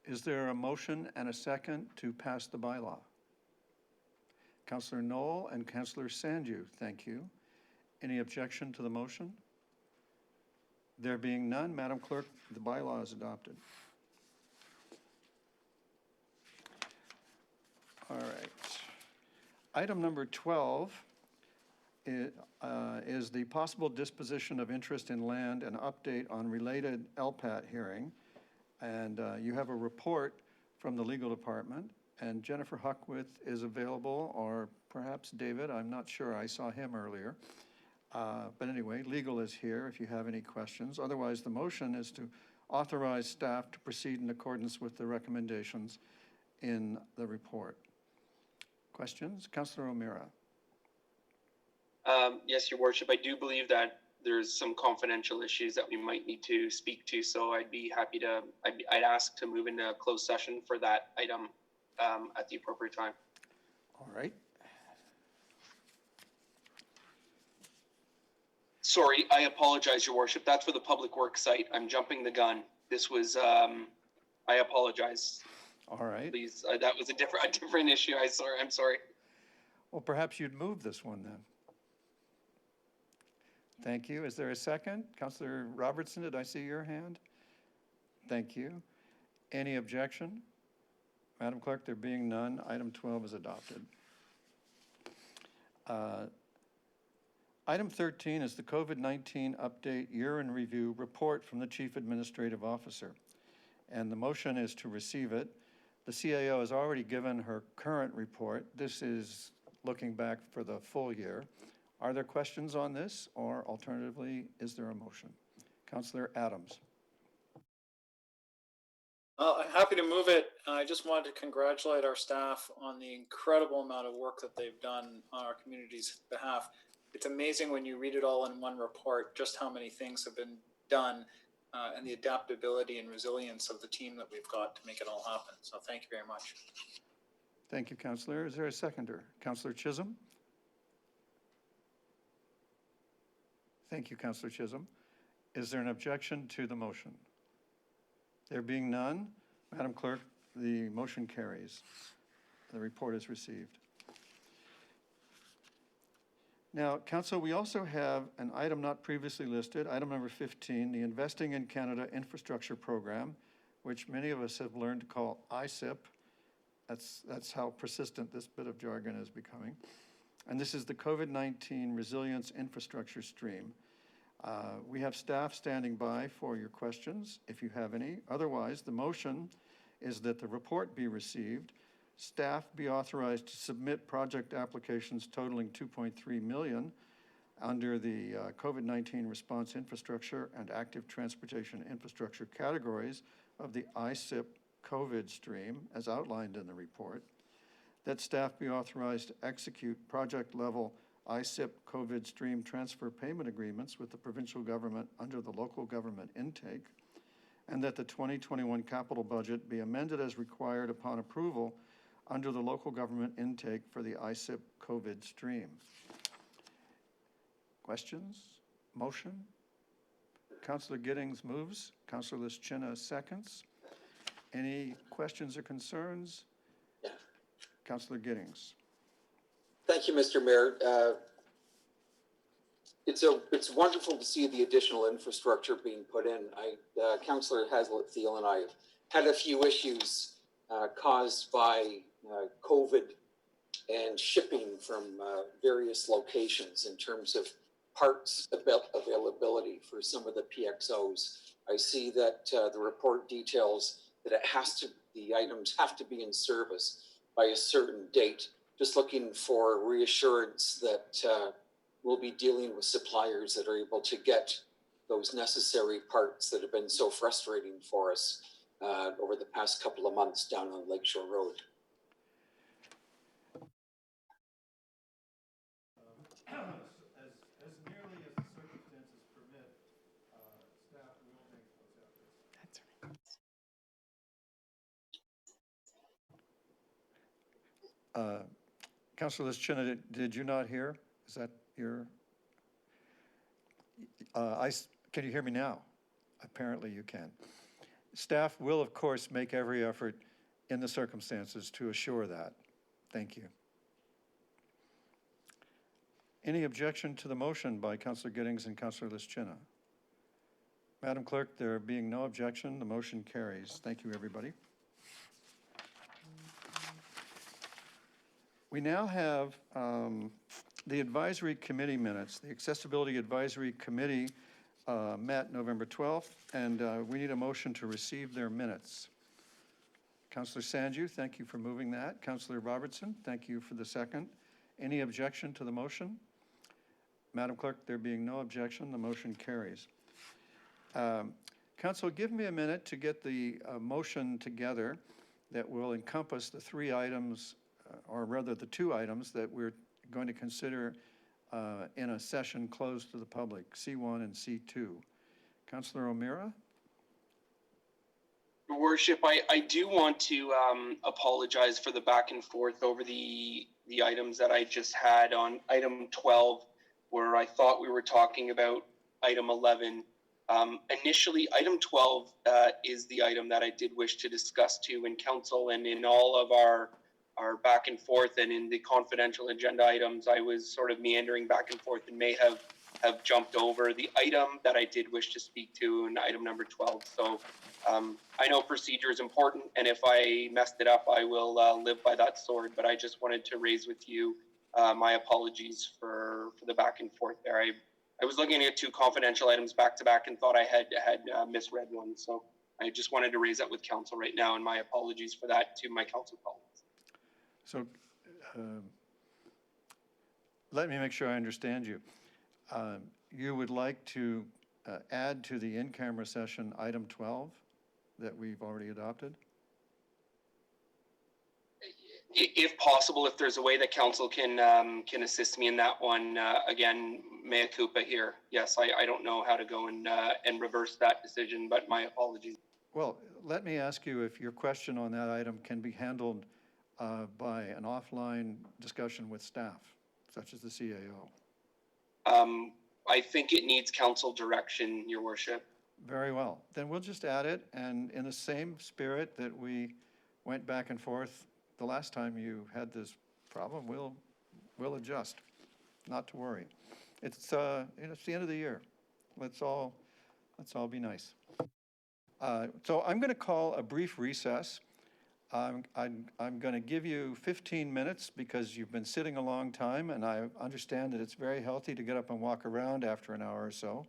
Is there a motion and a second to pass the bylaw? Councillor Knoll and Councillor Sandu, thank you. Any objection to the motion? There being none, Madam Clerk, the bylaw is adopted. All right. Item number 12 is the possible disposition of interest in land and update on related LPAT hearing. And you have a report from the legal department, and Jennifer Huckwith is available, or perhaps David, I'm not sure, I saw him earlier. But anyway, legal is here if you have any questions. Otherwise, the motion is to authorize staff to proceed in accordance with the recommendations in the report. Questions? Councillor O'Meara. Yes, Your Worship. I do believe that there's some confidential issues that we might need to speak to, so I'd be happy to, I'd ask to move into a closed session for that item at the appropriate time. All right. Sorry, I apologize, Your Worship. That's for the Public Works site. I'm jumping the gun. This was, I apologize. All right. Please, that was a different issue. I'm sorry. Well, perhaps you'd move this one then. Thank you. Is there a second? Councillor Robertson, did I see your hand? Thank you. Any objection? Madam Clerk, there being none, item 12 is adopted. Item 13 is the COVID-19 update year in review report from the Chief Administrative Officer. And the motion is to receive it. The CAO has already given her current report. This is looking back for the full year. Are there questions on this, or alternatively, is there a motion? Councillor Adams. I'm happy to move it. I just wanted to congratulate our staff on the incredible amount of work that they've done on our community's behalf. It's amazing when you read it all in one report, just how many things have been done and the adaptability and resilience of the team that we've got to make it all happen. So thank you very much. Thank you, Councillor. Is there a seconder? Councillor Chisholm? Thank you, Councillor Chisholm. Is there an objection to the motion? There being none, Madam Clerk, the motion carries. The report is received. Now, Council, we also have an item not previously listed, item number 15, the Investing in Canada Infrastructure Program, which many of us have learned to call ISIP. That's how persistent this bit of jargon is becoming. And this is the COVID-19 Resilience Infrastructure Stream. We have staff standing by for your questions, if you have any. Otherwise, the motion is that the report be received, staff be authorized to submit project applications totaling $2.3 million under the COVID-19 response infrastructure and active transportation infrastructure categories of the ISIP COVID stream, as outlined in the report, that staff be authorized to execute project-level ISIP COVID stream transfer payment agreements with the provincial government under the local government intake, and that the 2021 capital budget be amended as required upon approval under the local government intake for the ISIP COVID stream. Questions? Motion? Councillor Giddings moves. Councillor Lischina seconds. Any questions or concerns? Councillor Giddings. Thank you, Mr. Mayor. It's wonderful to see the additional infrastructure being put in. Councillor Haslett-Thiel and I have had a few issues caused by COVID and shipping from various locations in terms of parts availability for some of the PXOs. I see that the report details that the items have to be in service by a certain date. Just looking for reassurance that we'll be dealing with suppliers that are able to get those necessary parts that have been so frustrating for us over the past couple of months down on Lakeshore Road. As nearly as the circumstances permit, staff will make those efforts. That's right. Councillor Lischina, did you not hear? Is that your? Can you hear me now? Apparently you can. Staff will, of course, make every effort in the circumstances to assure that. Thank you. Any objection to the motion by Councillor Giddings and Councillor Lischina? Madam Clerk, there being no objection, the motion carries. Thank you, everybody. We now have the advisory committee minutes. The Accessibility Advisory Committee met November 12th, and we need a motion to receive their minutes. Councillor Sanju, thank you for moving that. Councillor Robertson, thank you for the second. Any objection to the motion? Madam Clerk, there being no objection, the motion carries. Council, give me a minute to get the motion together that will encompass the three items, or rather the two items that we're going to consider in a session closed to the public, C1 and C2. Councillor O'Meara? Your Worship, I do want to apologize for the back and forth over the items that I just had on item 12, where I thought we were talking about item 11. Initially, item 12 is the item that I did wish to discuss too in council, and in all of our back and forth and in the confidential agenda items, I was sort of meandering back and forth and may have jumped over the item that I did wish to speak to in item number 12. So I know procedure is important, and if I messed it up, I will live by that sword, but I just wanted to raise with you my apologies for the back and forth there. I was looking at two confidential items back to back and thought I had misread one. So I just wanted to raise that with council right now, and my apologies for that to my council colleagues. So let me make sure I understand you. You would like to add to the in-camera session item 12 that we've already adopted? If possible, if there's a way that council can assist me in that one, again, mea culpa here. Yes, I don't know how to go and reverse that decision, but my apologies. Well, let me ask you if your question on that item can be handled by an offline discussion with staff, such as the CAO. I think it needs council direction, Your Worship. Very well. Then we'll just add it, and in the same spirit that we went back and forth the last time you had this problem, we'll adjust. Not to worry. It's the end of the year. Let's all be nice. So I'm going to call a brief recess. I'm going to give you 15 minutes because you've been sitting a long time, and I understand that it's very healthy to get up and walk around after an hour or so.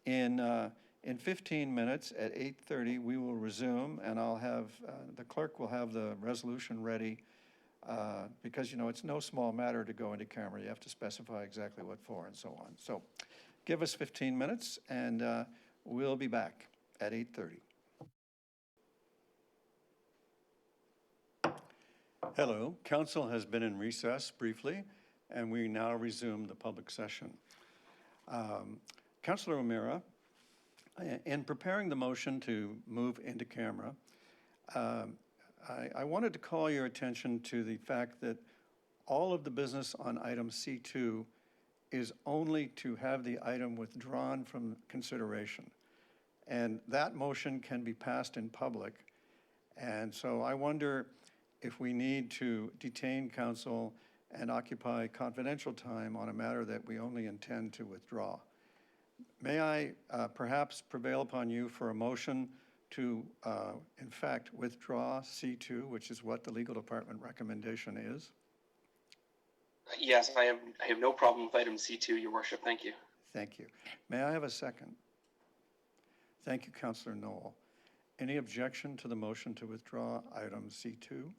In 15 minutes at 8:30, we will resume, and I'll have, the clerk will have the resolution ready because, you know, it's no small matter to go into camera. You have to specify exactly what for and so on. So give us 15 minutes, and we'll be back at 8:30. Hello, council has been in recess briefly, and we now resume the public session. Councillor O'Meara, in preparing the motion to move into camera, I wanted to call your attention to the fact that all of the business on item C2 is only to have the item withdrawn from consideration. And that motion can be passed in public. And so I wonder if we need to detain council and occupy confidential time on a matter that we only intend to withdraw. May I perhaps prevail upon you for a motion to, in fact, withdraw C2, which is what the legal department recommendation is? Yes, I have no problem with item C2, Your Worship. Thank you. Thank you. May I have a second? Thank you, Councillor Knoll. Any objection to the motion to withdraw item C2?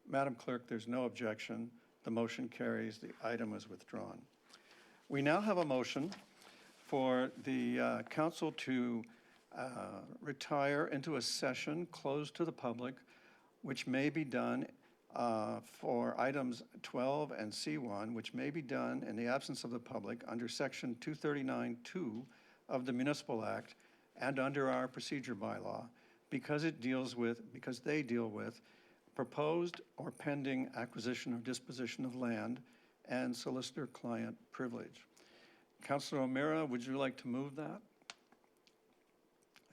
Madam Clerk, there's no objection. The motion carries. The item is withdrawn. We now have a motion for the council to retire into a session closed to the public, which may be done for items 12 and C1, which may be done in the absence of the public under section 239(2) of the Municipal Act and under our procedure bylaw, because they deal with proposed or pending acquisition or disposition of land and solicitor-client privilege. Councillor O'Meara, would you like to move that?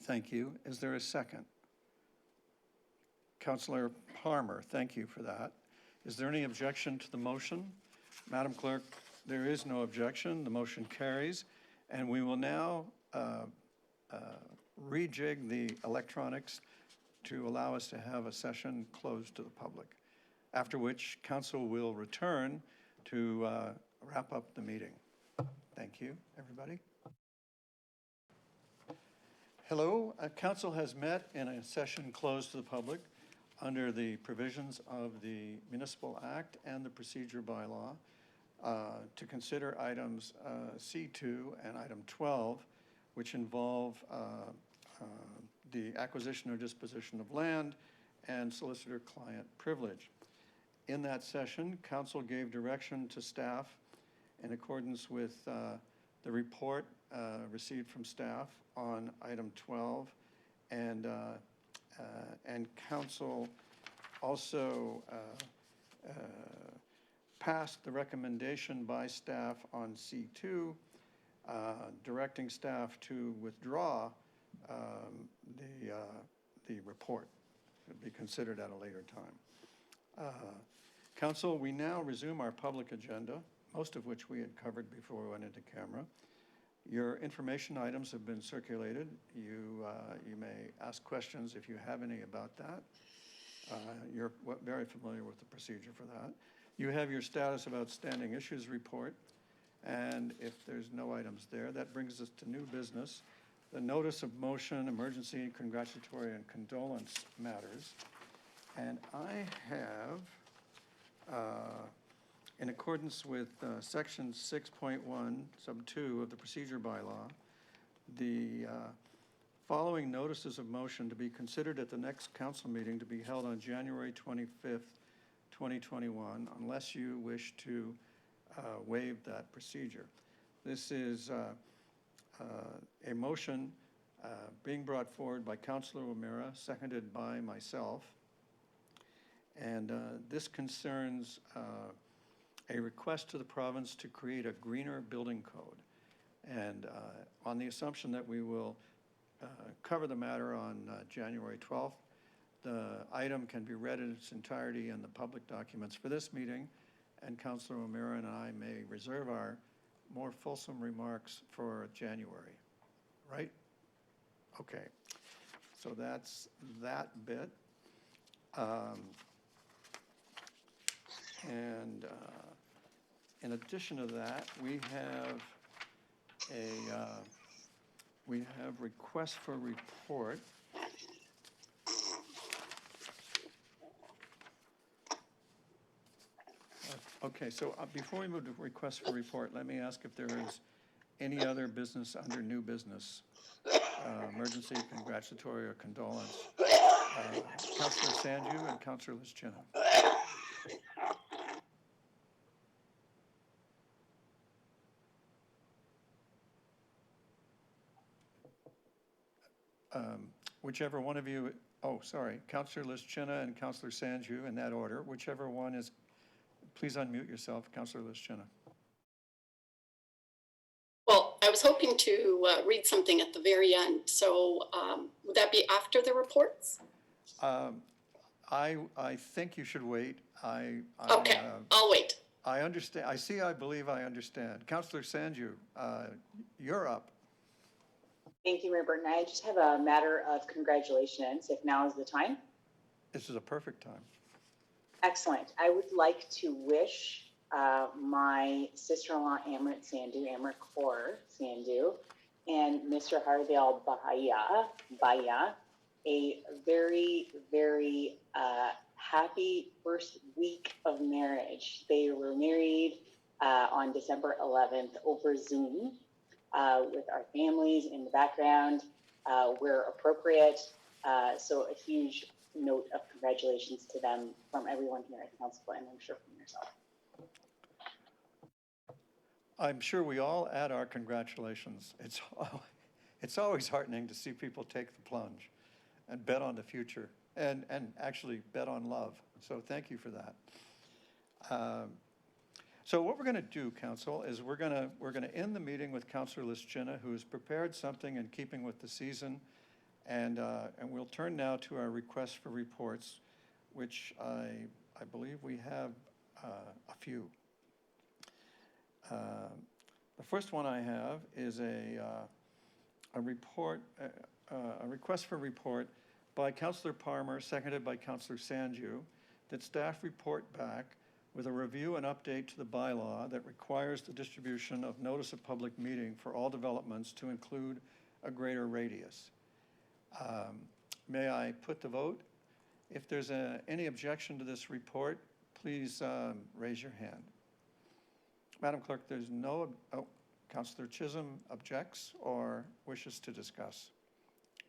Thank you. Is there a second? Councillor Palmer, thank you for that. Is there any objection to the motion? Madam Clerk, there is no objection. The motion carries. And we will now rejig the electronics to allow us to have a session closed to the public, after which council will return to wrap up the meeting. Thank you, everybody. Hello, council has met in a session closed to the public under the provisions of the Municipal Act and the procedure bylaw to consider items C2 and item 12, which involve the acquisition or disposition of land and solicitor-client privilege. In that session, council gave direction to staff in accordance with the report received from staff on item 12, and council also passed the recommendation by staff on C2, directing staff to withdraw the report to be considered at a later time. Council, we now resume our public agenda, most of which we had covered before we went into camera. Your information items have been circulated. You may ask questions if you have any about that. You're very familiar with the procedure for that. You have your status of outstanding issues report, and if there's no items there, that brings us to new business. The notice of motion, emergency, congratulatory, and condolence matters. And I have, in accordance with section 6.1, sub 2 of the procedure bylaw, the following notices of motion to be considered at the next council meeting to be held on January 25th, 2021, unless you wish to waive that procedure. This is a motion being brought forward by Councillor O'Meara, seconded by myself. And this concerns a request to the province to create a greener building code. And on the assumption that we will cover the matter on January 12th, the item can be read in its entirety in the public documents for this meeting, and Councillor O'Meara and I may reserve our more fulsome remarks for January, right? Okay, so that's that bit. And in addition to that, we have requests for report. Okay, so before we move to requests for report, let me ask if there is any other business under new business, emergency, congratulatory, or condolence. Councillor Sanju and Councillor Lischina. Whichever one of you, oh, sorry, Councillor Lischina and Councillor Sanju in that order, whichever one is, please unmute yourself, Councillor Lischina. Well, I was hoping to read something at the very end. So would that be after the reports? I think you should wait. Okay, I'll wait. I understand. I believe I understand. Councillor Sanju, you're up. Thank you, Mayor Burton. I just have a matter of congratulations, if now is the time. This is a perfect time. Excellent. I would like to wish my sister-in-law, Amrit Sandhu, Amrit Kaur Sandhu, and Mr. Hardale Baya, a very, very happy first week of marriage. They were married on December 11th over Zoom with our families in the background where appropriate. So a huge note of congratulations to them from everyone here at the council, and I'm sure from yourself. I'm sure we all add our congratulations. It's always heartening to see people take the plunge and bet on the future and actually bet on love. So thank you for that. So what we're going to do, Council, is we're going to end the meeting with Councillor Lischina, who has prepared something in keeping with the season, and we'll turn now to our requests for reports, which I believe we have a few. The first one I have is a report, a request for report by Councillor Palmer, seconded by Councillor Sanju, that staff report back with a review and update to the bylaw that requires the distribution of notice of public meeting for all developments to include a greater radius. May I put the vote? If there's any objection to this report, please raise your hand. Madam Clerk, there's no, Councillor Chisholm objects or wishes to discuss.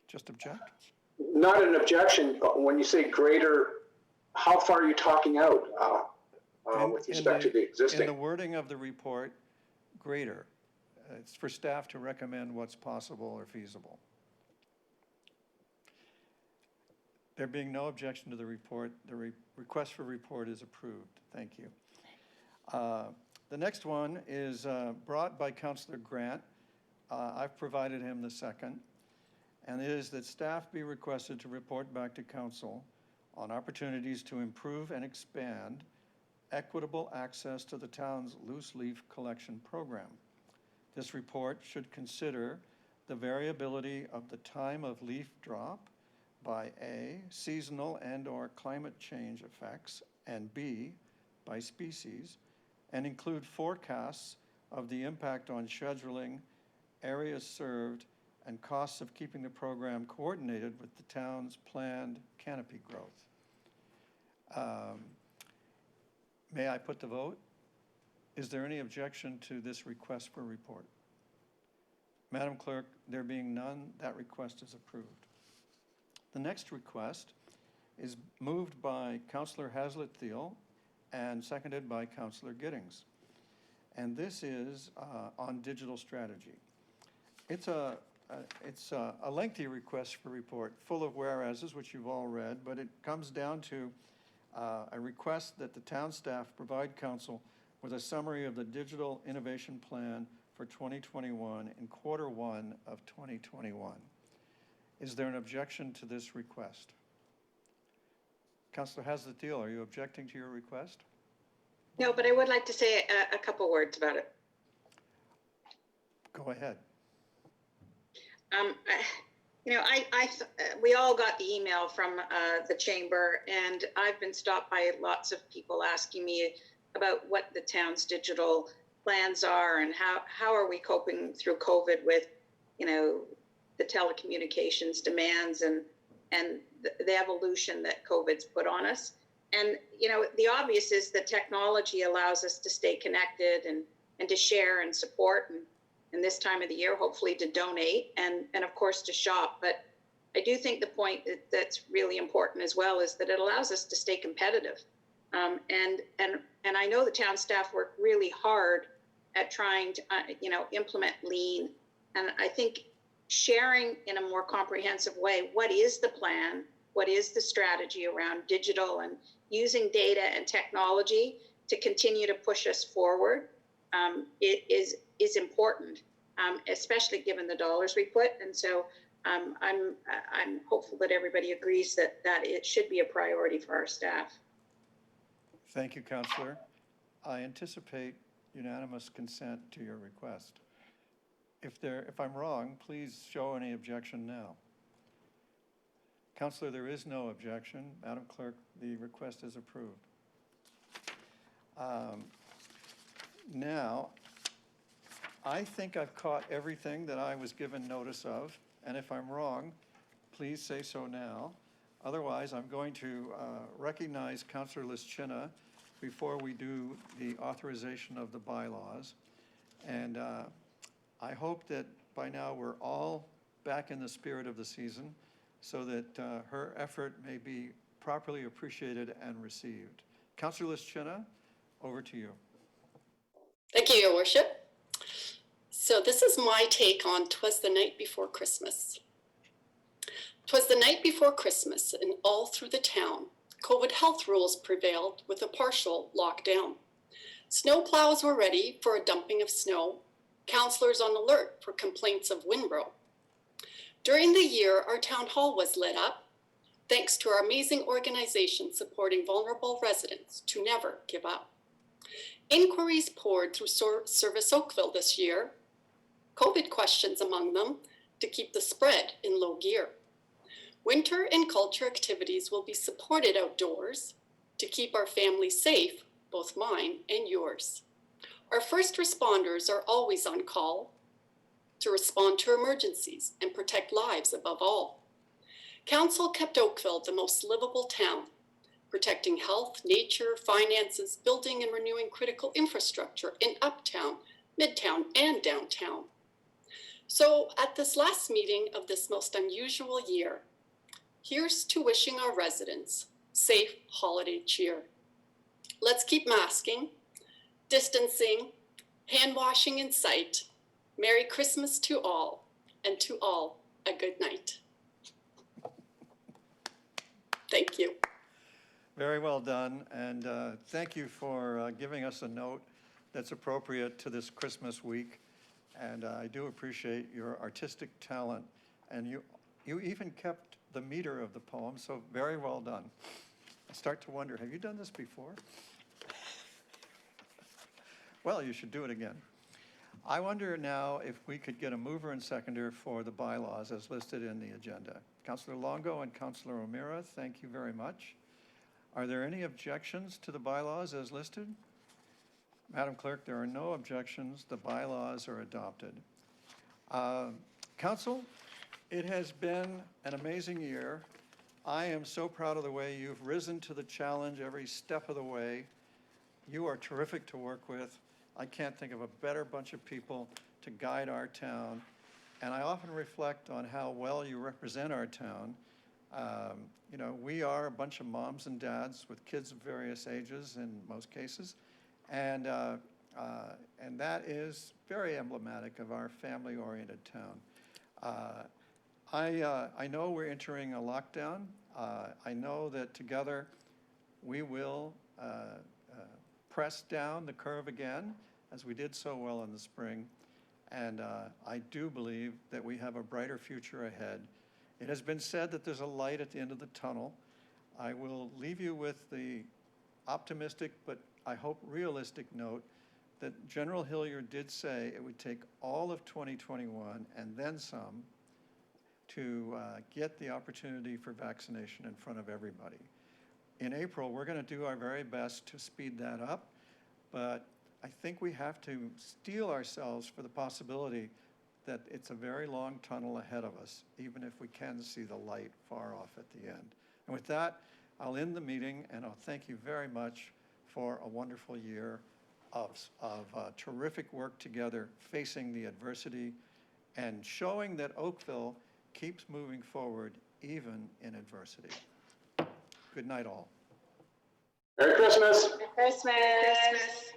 Just object? Not an objection, but when you say greater, how far are you talking out with respect to the existing? In the wording of the report, greater. It's for staff to recommend what's possible or feasible. There being no objection to the report, the request for report is approved. Thank you. The next one is brought by Councillor Grant. I've provided him the second. And it is that staff be requested to report back to Council on opportunities to improve and expand equitable access to the town's loose leaf collection program. This report should consider the variability of the time of leaf drop by A, seasonal and/or climate change effects, and B, by species, and include forecasts of the impact on scheduling, areas served, and costs of keeping the program coordinated with the town's planned canopy growth. May I put the vote? Is there any objection to this request for report? Madam Clerk, there being none, that request is approved. The next request is moved by Councillor Haslett-Thiel and seconded by Councillor Giddings. And this is on digital strategy. It's a lengthy request for report, full of whereases, which you've all read, but it comes down to a request that the town staff provide Council with a summary of the digital innovation plan for 2021 in Q1 of 2021. Is there an objection to this request? Councillor Haslett-Thiel, are you objecting to your request? No, but I would like to say a couple words about it. Go ahead. You know, we all got the email from the chamber, and I've been stopped by lots of people asking me about what the town's digital plans are and how are we coping through COVID with, you know, the telecommunications demands and the evolution that COVID's put on us. And, you know, the obvious is that technology allows us to stay connected and to share and support and this time of the year, hopefully to donate and of course to shop. But I do think the point that's really important as well is that it allows us to stay competitive. And I know the town staff work really hard at trying to, you know, implement lean. And I think sharing in a more comprehensive way, what is the plan? What is the strategy around digital and using data and technology to continue to push us forward? It is important, especially given the dollars we put. And so I'm hopeful that everybody agrees that it should be a priority for our staff. Thank you, Councillor. I anticipate unanimous consent to your request. If I'm wrong, please show any objection now. Councillor, there is no objection. Madam Clerk, the request is approved. Now, I think I've caught everything that I was given notice of, and if I'm wrong, please say so now. Otherwise, I'm going to recognize Councillor Lischina before we do the authorization of the bylaws. And I hope that by now we're all back in the spirit of the season so that her effort may be properly appreciated and received. Councillor Lischina, over to you. Thank you, Your Worship. So this is my take on 'Twas the Night Before Christmas. 'Twas the night before Christmas, and all through the town, COVID health rules prevailed with a partial lockdown. Snow plows were ready for a dumping of snow, councillors on alert for complaints of windrow. During the year, our town hall was lit up, thanks to our amazing organization supporting vulnerable residents to never give up. Inquiries poured through Service Oakville this year, COVID questions among them to keep the spread in low gear. Winter and culture activities will be supported outdoors to keep our families safe, both mine and yours. Our first responders are always on call to respond to emergencies and protect lives above all. Council kept Oakville the most livable town, protecting health, nature, finances, building and renewing critical infrastructure in uptown, midtown, and downtown. So at this last meeting of this most unusual year, here's to wishing our residents safe holiday cheer. Let's keep masking, distancing, hand washing in sight. Merry Christmas to all, and to all a good night. Thank you. Very well done, and thank you for giving us a note that's appropriate to this Christmas week. And I do appreciate your artistic talent, and you even kept the meter of the poem, so very well done. I start to wonder, have you done this before? Well, you should do it again. I wonder now if we could get a mover and seconder for the bylaws as listed in the agenda. Councillor Longo and Councillor O'Meara, thank you very much. Are there any objections to the bylaws as listed? Madam Clerk, there are no objections. The bylaws are adopted. Council, it has been an amazing year. I am so proud of the way you've risen to the challenge every step of the way. You are terrific to work with. I can't think of a better bunch of people to guide our town. And I often reflect on how well you represent our town. You know, we are a bunch of moms and dads with kids of various ages in most cases. And that is very emblematic of our family-oriented town. I know we're entering a lockdown. I know that together we will press down the curve again, as we did so well in the spring. And I do believe that we have a brighter future ahead. It has been said that there's a light at the end of the tunnel. I will leave you with the optimistic, but I hope realistic note that General Hilliard did say it would take all of 2021 and then some to get the opportunity for vaccination in front of everybody. In April, we're going to do our very best to speed that up, but I think we have to steel ourselves for the possibility that it's a very long tunnel ahead of us, even if we can see the light far off at the end. And with that, I'll end the meeting, and I'll thank you very much for a wonderful year of terrific work together, facing the adversity and showing that Oakville keeps moving forward even in adversity. Good night, all. Merry Christmas. Merry Christmas.